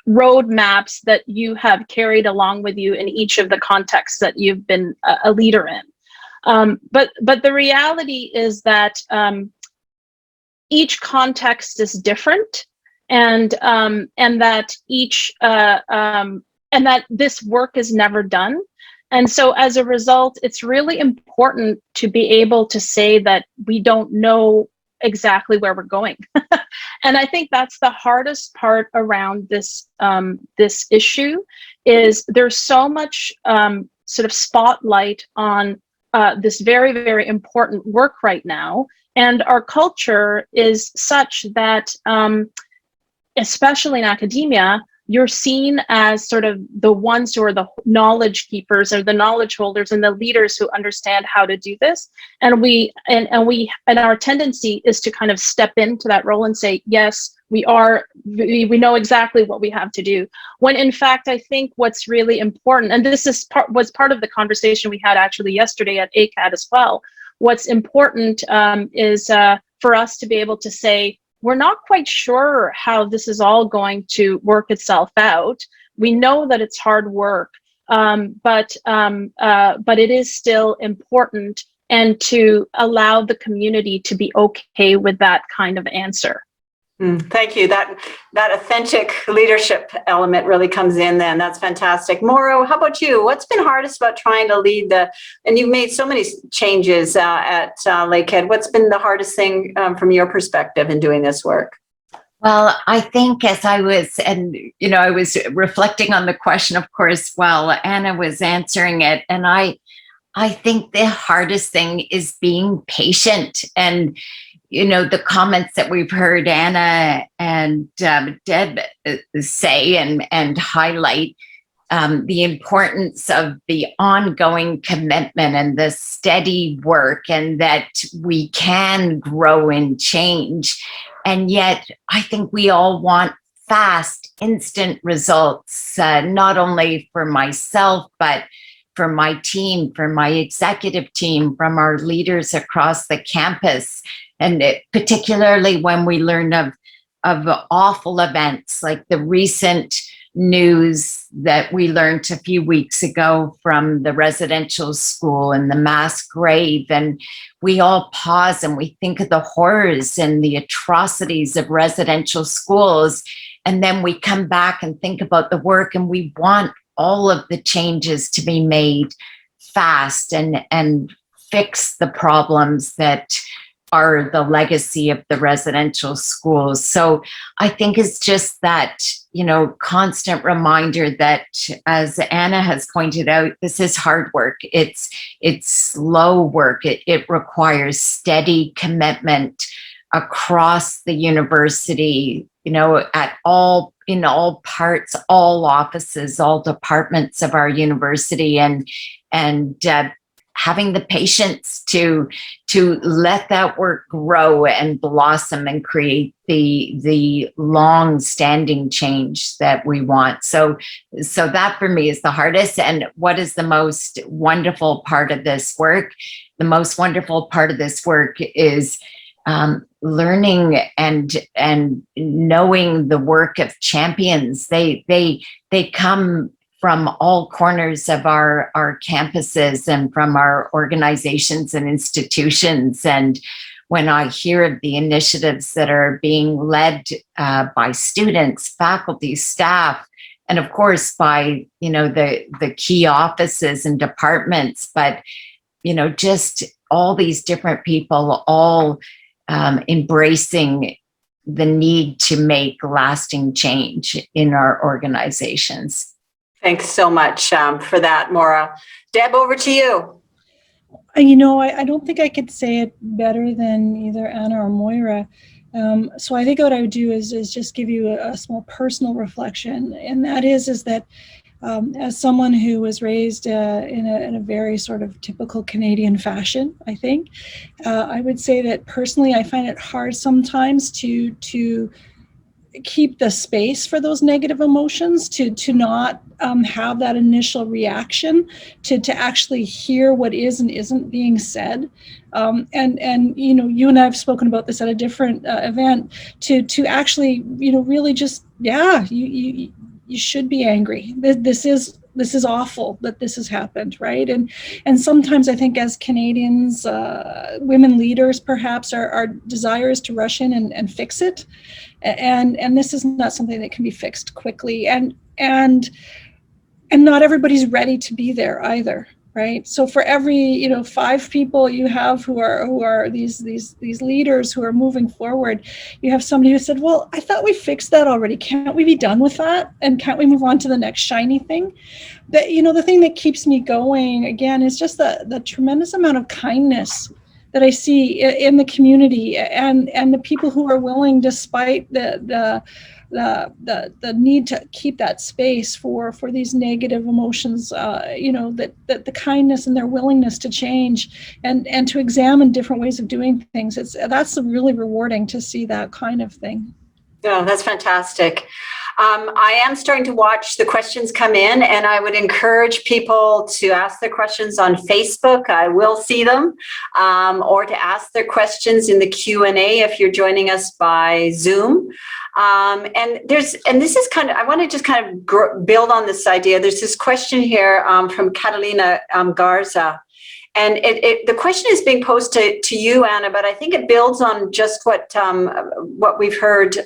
roadmaps that you have carried along with you in each of the contexts that you've been a leader in. But the reality is that each context is different, and that and that this work is never done. And so as a result, it's really important to be able to say that we don't know exactly where we're going. And I think that's the hardest part around this issue, is there's so much sort of spotlight on this very, very important work right now. And our culture is such that, especially in academia, you're seen as sort of the ones who are the knowledge keepers or the knowledge holders and the leaders who understand how to do this. And our tendency is to kind of step into that role and say, yes, we know exactly what we have to do. When in fact, I think what's really important, and this is was part of the conversation we had actually yesterday at ACAD as well, what's important is for us to be able to say, we're not quite sure how this is all going to work itself out. We know that it's hard work, but it is still important, and to allow the community to be okay with that kind of answer. Thank you. That authentic leadership element really comes in then. That's fantastic. Mauro, how about you? What's been hardest about trying to lead and you've made so many changes at Lakehead. What's been the hardest thing from your perspective in doing this work? Well, I think as I was reflecting on the question, of course, while Anna was answering it, and I think the hardest thing is being patient. And the comments that we've heard Anna and Deb say and highlight the importance of the ongoing commitment and the steady work, and that we can grow and change. And yet, I think we all want fast, instant results, not only for myself, but for my team, for my executive team, from our leaders across the campus. And particularly when we learn of awful events like the recent news that we learned a few weeks ago from the residential school and the mass grave, and we all pause and we think of the horrors and the atrocities of residential schools, and then we come back and think about the work, and we want all of the changes to be made fast and fix the problems that are the legacy of the residential schools. So I think it's just that, constant reminder that, as Anna has pointed out, this is hard work. It's slow work. It requires steady commitment across the university, in all parts, all offices, all departments of our university, and having the patience to let that work grow and blossom and create the long-standing change that we want. So that for me is the hardest. And what is the most wonderful part of this work? The most wonderful part of this work is learning and knowing the work of champions. They come from all corners of our campuses and from our organizations and institutions. And when I hear of the initiatives that are being led by students, faculty, staff, and of course by the key offices and departments, but just all these different people all embracing the need to make lasting change in our organizations. Thanks so much for that, Maura. Deb, over to you. I don't think I could say it better than either Anna or Moira. So I think what I would do is just give you a small personal reflection, and that is that as someone who was raised in a very sort of typical Canadian fashion, I think, I would say that personally I find it hard sometimes to keep the space for those negative emotions, to not have that initial reaction, to actually hear what is and isn't being said. And you and I have spoken about this at a different event, to actually, really just, you should be angry. This is awful that this has happened, right? And sometimes I think as Canadians, women leaders perhaps, our desire is to rush in and fix it. And this is not something that can be fixed quickly. And not everybody's ready to be there either. right? So for every 5 people you have who are these leaders who are moving forward, you have somebody who said, well, I thought we fixed that already. Can't we be done with that? And can't we move on to the next shiny thing? But the thing that keeps me going again is just the tremendous amount of kindness that I see in the community, and the people who are willing, despite the need to keep that space for these negative emotions, that the kindness and their willingness to change and to examine different ways of doing things. That's really rewarding to see that kind of thing. Oh, that's fantastic. I am starting to watch the questions come in, and I would encourage people to ask their questions on Facebook. I will see them, or to ask their questions in the Q&A if you're joining us by Zoom. And this is I want to just kind of build on this idea. There's this question here from Catalina Garza. And the question is being posed to you, Anna, but I think it builds on just what we've heard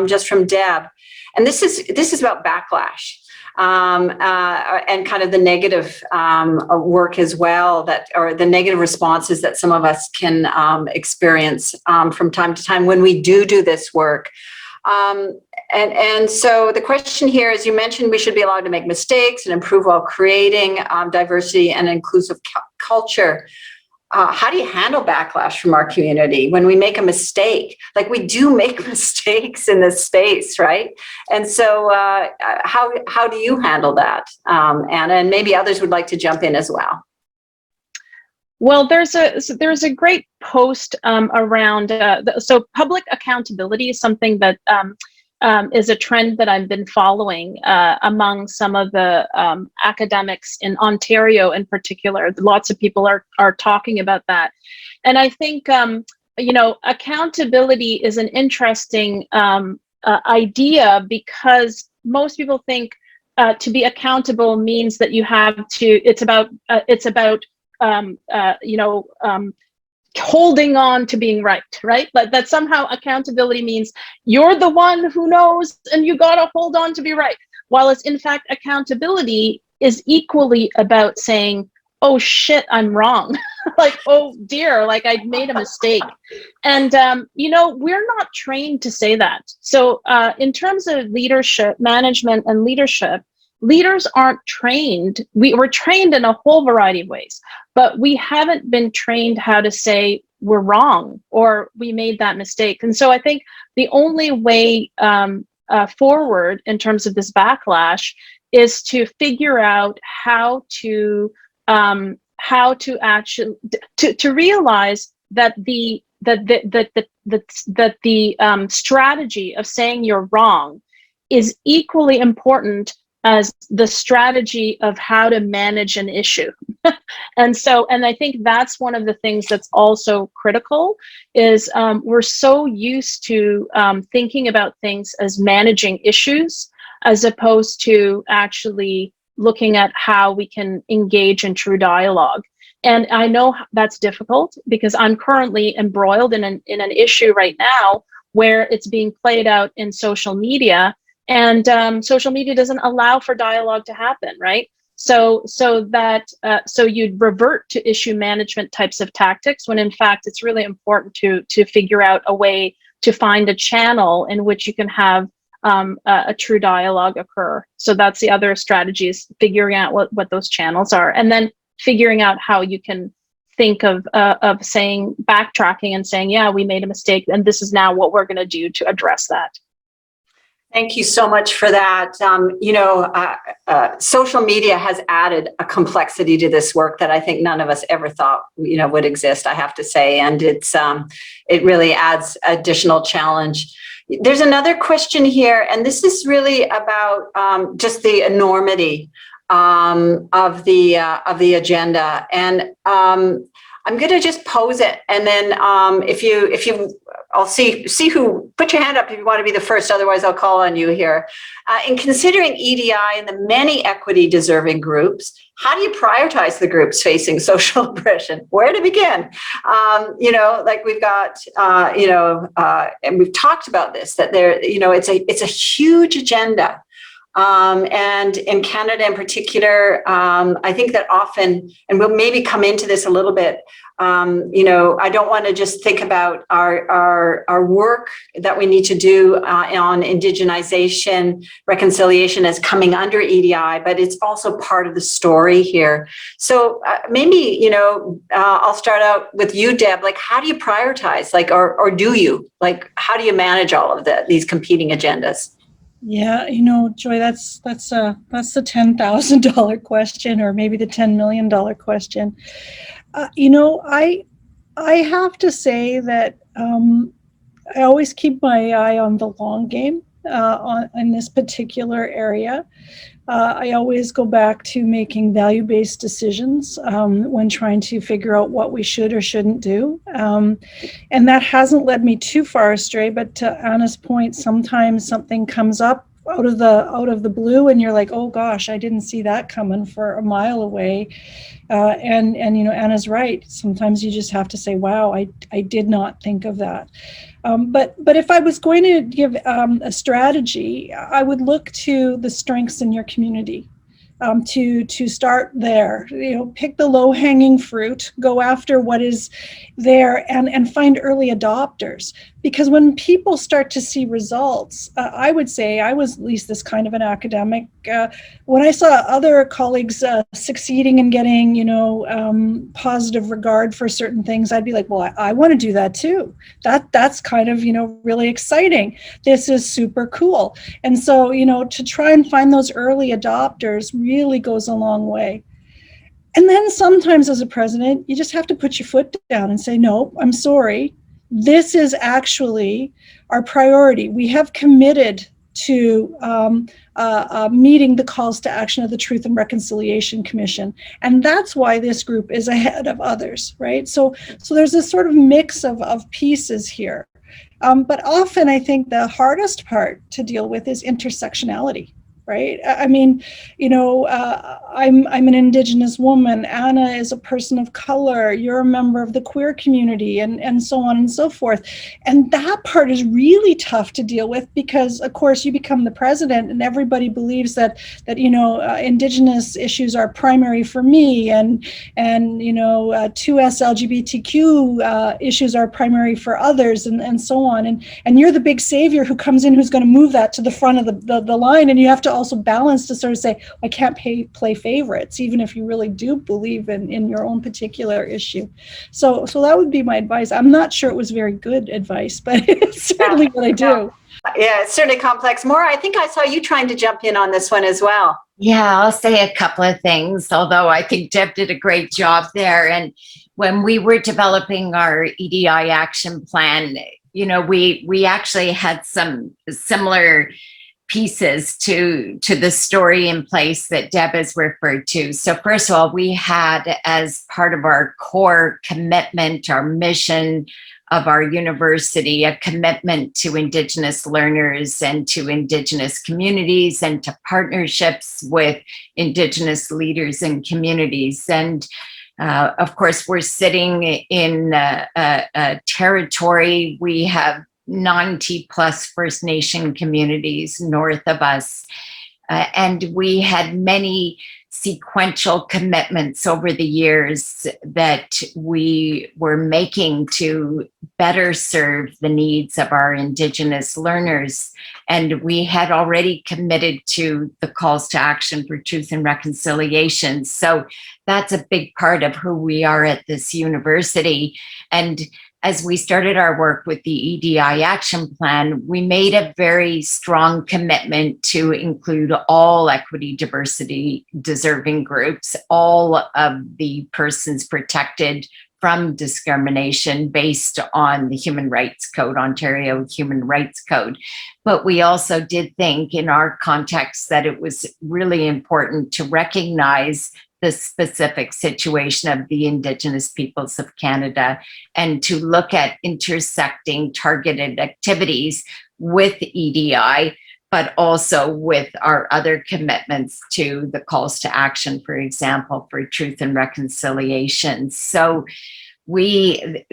just from Deb. And this is about backlash and kind of the negative work as well, or the negative responses that some of us can experience from time to time when we do this work. And so the question here is, you mentioned we should be allowed to make mistakes and improve while creating diversity and inclusive culture. How do you handle backlash from our community when we make a mistake? Like, we do make mistakes in this space, right? And so how do you handle that, Anna? And maybe others would like to jump in as well. Well, there's a great post around, so public accountability is something that is a trend that I've been following among some of the academics in Ontario in particular. Lots of people are talking about that. And I think, accountability is an interesting idea, because most people think to be accountable means that you have to, it's about holding on to being right? But that somehow accountability means you're the one who knows and you gotta hold on to be right. While it's in fact, accountability is equally about saying, oh shit, I'm wrong. Like, oh dear, like I made a mistake. And, we're not trained to say that. So in terms of leadership, management and leadership, leaders aren't trained. We're trained in a whole variety of ways, but we haven't been trained how to say we're wrong or we made that mistake. And so I think the only way forward in terms of this backlash is to figure out how to actually to realize that the strategy of saying you're wrong is equally important as the strategy of how to manage an issue. And I think that's one of the things that's also critical is we're so used to thinking about things as managing issues, as opposed to actually looking at how we can engage in true dialogue. And I know that's difficult because I'm currently embroiled in an issue right now where it's being played out in social media. And social media doesn't allow for dialogue to happen, right? So you'd revert to issue management types of tactics when in fact it's really important to figure out a way to find a channel in which you can have a true dialogue occur. So that's the other strategy, is figuring out what those channels are, and then figuring out how you can think of saying, backtracking and saying, yeah, we made a mistake, and this is now what we're going to do to address that. Thank you so much for that. Social media has added a complexity to this work that I think none of us ever thought, would exist, I have to say. And it really adds additional challenge. There's another question here, and this is really about just the enormity of the agenda. And I'm going to just pose it, and then I'll see who, put your hand up if you want to be the first, otherwise I'll call on you here. In considering EDI and the many equity deserving groups, how do you prioritize the groups facing social oppression? Where to begin? Like we've got, and we've talked about this, that there, it's a huge agenda. And in Canada in particular, I think that often, and we'll maybe come into this a little bit, I don't want to just think about our work that we need to do on indigenization, reconciliation as coming under EDI, but it's also part of the story here. So maybe, I'll start out with you, Deb. Like, how do you prioritize? Like, or do you? Like, how do you manage all of these competing agendas? Yeah, Joy, that's the $10,000 question, or maybe the $10 million question. I have to say that I always keep my eye on the long game in this particular area. I always go back to making value-based decisions when trying to figure out what we should or shouldn't do. And that hasn't led me too far astray, but to Anna's point, sometimes something comes up out of the blue and you're like, oh gosh, I didn't see that coming for a mile away. And Anna's right. Sometimes you just have to say, wow, I did not think of that. But if I was going to give a strategy, I would look to the strengths in your community. To start there, pick the low-hanging fruit, go after what is there, and find early adopters. Because when people start to see results, I would say, I was at least this kind of an academic, when I saw other colleagues succeeding and getting, positive regard for certain things, I'd be like, well, I want to do that too. That's kind of, really exciting. This is super cool. And so, to try and find those early adopters really goes a long way. And then sometimes as a president, you just have to put your foot down and say, no, I'm sorry. This is actually our priority. We have committed to meeting the calls to action of the Truth and Reconciliation Commission. And that's why this group is ahead of others, right? So there's this sort of mix of pieces here. But often I think the hardest part to deal with is intersectionality. Right. I mean, I'm an Indigenous woman. Anna is a person of color. You're a member of the queer community, and so on and so forth. And that part is really tough to deal with because, of course, you become the president, and everybody believes that Indigenous issues are primary for me, and 2S LGBTQ issues are primary for others, and so on. And you're the big savior who comes in, who's going to move that to the front of the line, and you have to also balance to sort of say, I can't play favorites, even if you really do believe in your own particular issue. So that would be my advice. I'm not sure it was very good advice, but it's certainly what I do. Yeah, it's certainly complex. Maura, I think I saw you trying to jump in on this one as well. Yeah, I'll say a couple of things, although I think Deb did a great job there. And when we were developing our EDI action plan, we actually had some similar pieces to the story in place that Deb has referred to. So first of all, we had, as part of our core commitment, our mission of our university, a commitment to Indigenous learners and to Indigenous communities and to partnerships with Indigenous leaders and communities. And of course, we're sitting in a territory. We have 90 plus First Nation communities north of us. And we had many sequential commitments over the years that we were making to better serve the needs of our Indigenous learners. And we had already committed to the calls to action for truth and reconciliation. So that's a big part of who we are at this university. And as we started our work with the EDI action plan, we made a very strong commitment to include all equity, diversity, deserving groups, all of the persons protected from discrimination based on the Human Rights Code, Ontario Human Rights Code. But we also did think in our context that it was really important to recognize the specific situation of the Indigenous peoples of Canada and to look at intersecting targeted activities with EDI, but also with our other commitments to the calls to action, for example, for truth and reconciliation. So we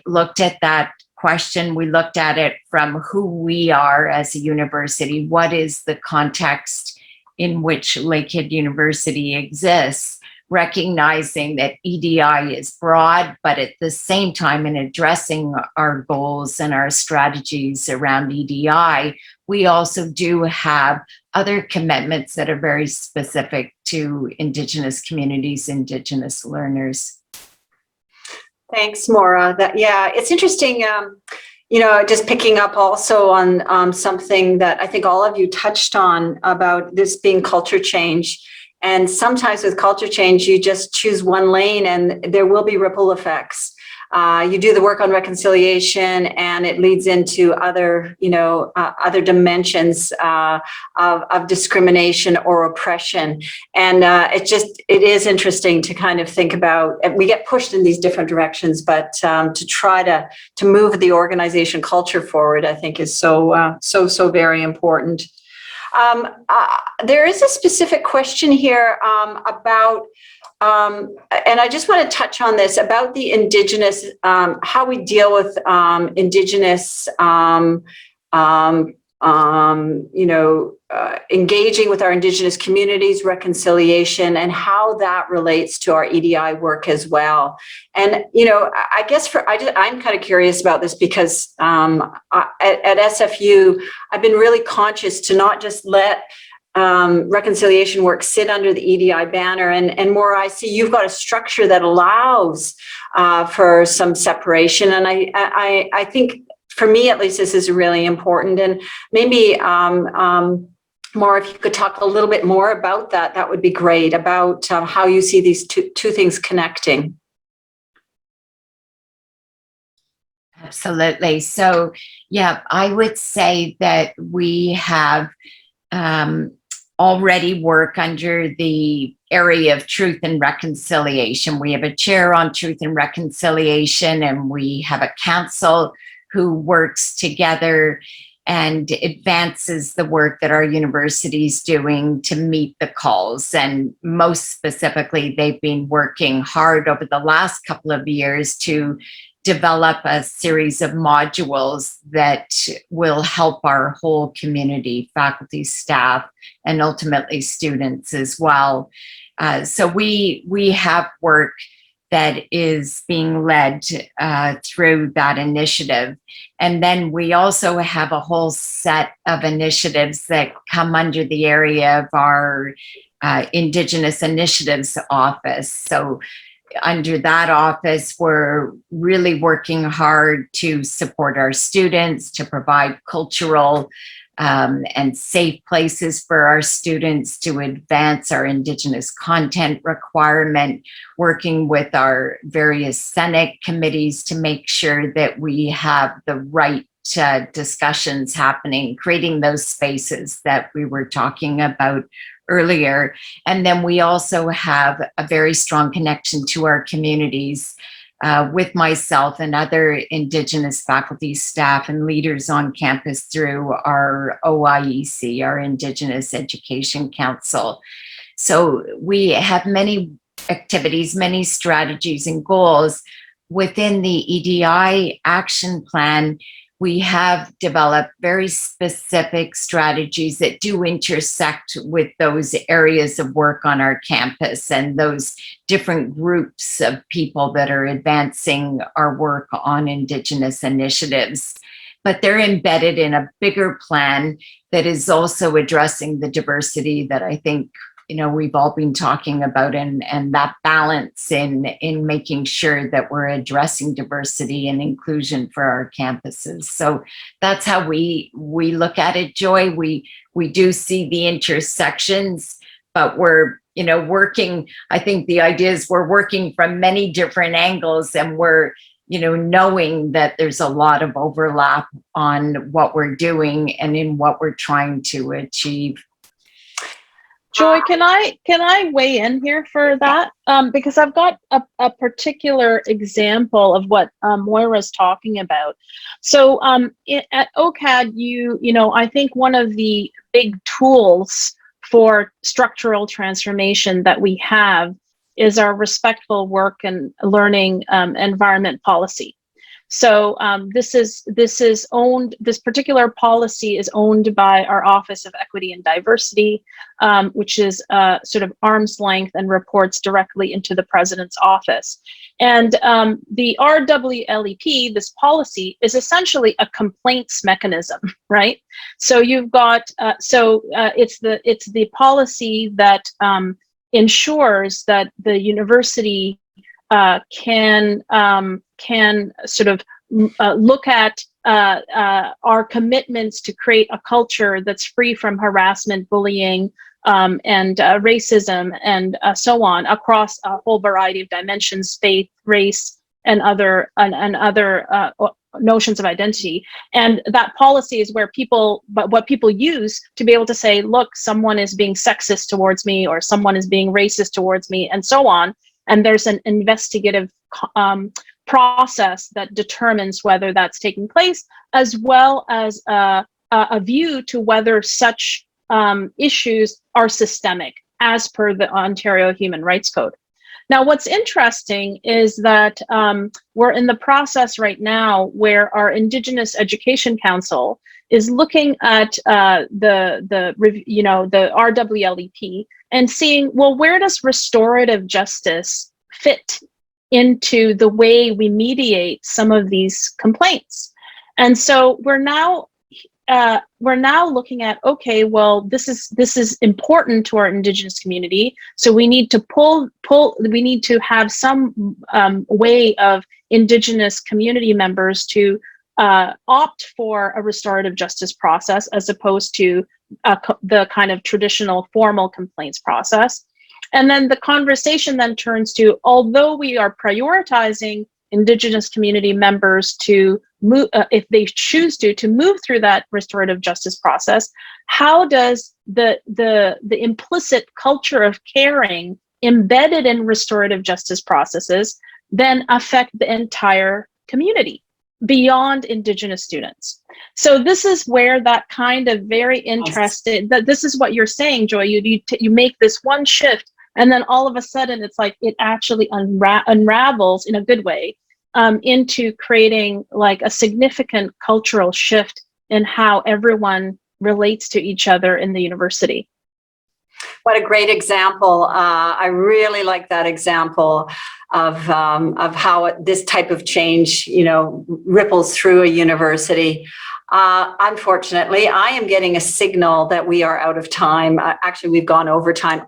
looked at that question. We looked at it from who we are as a university. What is the context in which Lakehead University exists? Recognizing that EDI is broad, but at the same time, in addressing our goals and our strategies around EDI, we also do have other commitments that are very specific to Indigenous communities, Indigenous learners. Thanks, Maura. Yeah, it's interesting, just picking up also on something that I think all of you touched on about this being culture change. And sometimes with culture change, you just choose one lane and there will be ripple effects. You do the work on reconciliation and it leads into other dimensions of discrimination or oppression. And it is interesting to kind of think about, we get pushed in these different directions, but to try to move the organization culture forward, I think is so very important. There is a specific question here about, and I just want to touch on this, about the Indigenous, how we deal with Indigenous, engaging with our Indigenous communities, reconciliation, and how that relates to our EDI work as well. And, I guess I'm kind of curious about this because at SFU, I've been really conscious to not just let reconciliation work sit under the EDI banner, and more, I see you've got a structure that allows for some separation. And I think, for me at least, this is really important. And maybe Maura, if you could talk a little bit more about that, that would be great, about how you see these two things connecting. Absolutely. So, yeah, I would say that we have already work under the area of truth and reconciliation. We have a chair on truth and reconciliation, and we have a council who works together and advances the work that our university is doing to meet the calls. And most specifically, they've been working hard over the last couple of years to develop a series of modules that will help our whole community, faculty, staff, and ultimately students as well. So we have work that is being led through that initiative. And then we also have a whole set of initiatives that come under the area of our Indigenous Initiatives Office. So under that office, we're really working hard to support our students, to provide cultural and safe places for our students, to advance our Indigenous content requirement, working with our various Senate committees to make sure that we have the right discussions happening, creating those spaces that we were talking about earlier. And then we also have a very strong connection to our communities with myself and other Indigenous faculty, staff, and leaders on campus through our OIEC, our Indigenous Education Council. So we have many activities, many strategies and goals. Within the EDI action plan, we have developed very specific strategies that do intersect with those areas of work on our campus and those different groups of people that are advancing our work on Indigenous initiatives. But they're embedded in a bigger plan that is also addressing the diversity that I think we've all been talking about, and that balance in making sure that we're addressing diversity and inclusion for our campuses. So that's how we look at it, Joy. We do see the intersections, but we're working. I think the idea is we're working from many different angles, and we're knowing that there's a lot of overlap on what we're doing and in what we're trying to achieve. Joy, can I weigh in here for that? Because I've got a particular example of what Moira's talking about. So at OCAD, I think one of the big tools for structural transformation that we have is our respectful work and learning environment policy. So this particular policy is owned by our Office of Equity and Diversity, which is sort of arm's length and reports directly into the president's office. And the RWLEP, this policy, is essentially a complaints mechanism, right? So you've got it's the policy that ensures that the university can sort of look at our commitments to create a culture that's free from harassment, bullying, and racism, and so on, across a whole variety of dimensions: faith, race, and other notions of identity. And that policy is where what people use to be able to say, look, someone is being sexist towards me, or someone is being racist towards me, and so on. And there's an investigative process that determines whether that's taking place, as well as a view to whether such issues are systemic, as per the Ontario Human Rights Code. Now, what's interesting is that we're in the process right now where our Indigenous Education Council is looking at the RWLEP and seeing, well, where does restorative justice fit into the way we mediate some of these complaints? And so we're now looking at, okay, well, this is important to our Indigenous community, so we need to we need to have some way of Indigenous community members to opt for a restorative justice process, as opposed to the kind of traditional formal complaints process. And then the conversation then turns to, although we are prioritizing Indigenous community members to move, if they choose to move through that restorative justice process, how does the implicit culture of caring embedded in restorative justice processes then affect the entire community beyond Indigenous students? So this is where that kind of very interested, that this is what you're saying, Joy, you make this one shift, and then all of a sudden it's like it actually unravels in a good way into creating like a significant cultural shift in how everyone relates to each other in the university. What a great example. I really like that example of how this type of change, ripples through a university. Unfortunately, I am getting a signal that we are out of time. Actually, we've gone over time.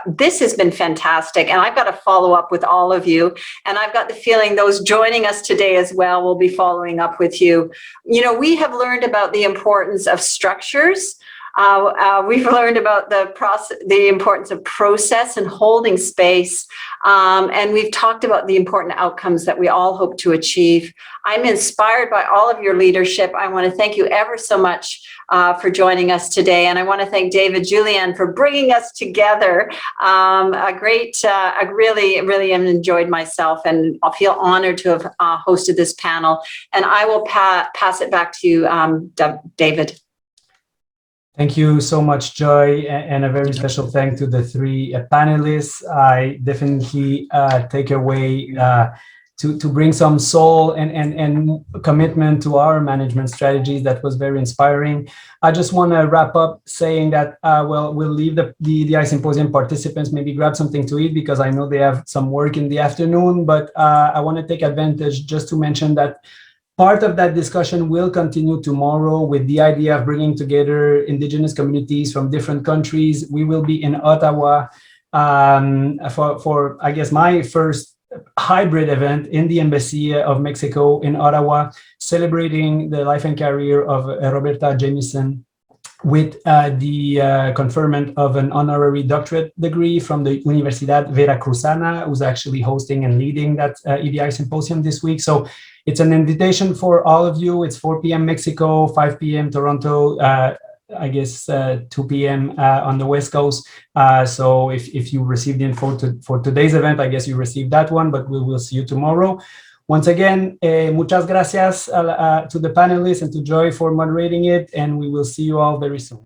This has been fantastic, and I've got to follow up with all of you. And I've got the feeling those joining us today as well will be following up with you. We have learned about the importance of structures. We've learned about the importance of process and holding space. And we've talked about the important outcomes that we all hope to achieve. I'm inspired by all of your leadership. I want to thank you ever so much for joining us today. And I want to thank David Julian for bringing us together. I really enjoyed myself, and I feel honored to have hosted this panel. And I will pass it back to you, David. Thank you so much, Joy, and a very special thank to the three panelists. I definitely take away to bring some soul and commitment to our management strategies. That was very inspiring. I just want to wrap up saying that, we'll leave the EDI Symposium participants maybe grab something to eat, because I know they have some work in the afternoon, but I want to take advantage just to mention that part of that discussion will continue tomorrow with the idea of bringing together Indigenous communities from different countries. We will be in Ottawa for I guess, my first hybrid event in the Embassy of Mexico in Ottawa, celebrating the life and career of Roberta Jamieson with the conferment of an honorary doctorate degree from the Universidad Veracruzana, who's actually hosting and leading that EDI Symposium this week. So it's an invitation for all of you. It's 4 p.m. Mexico, 5 p.m. Toronto, I guess 2 p.m. On the West Coast. So if you received the info for today's event, I guess you received that one, but we will see you tomorrow. Once again, muchas gracias to the panelists and to Joy for moderating it, and we will see you all very soon.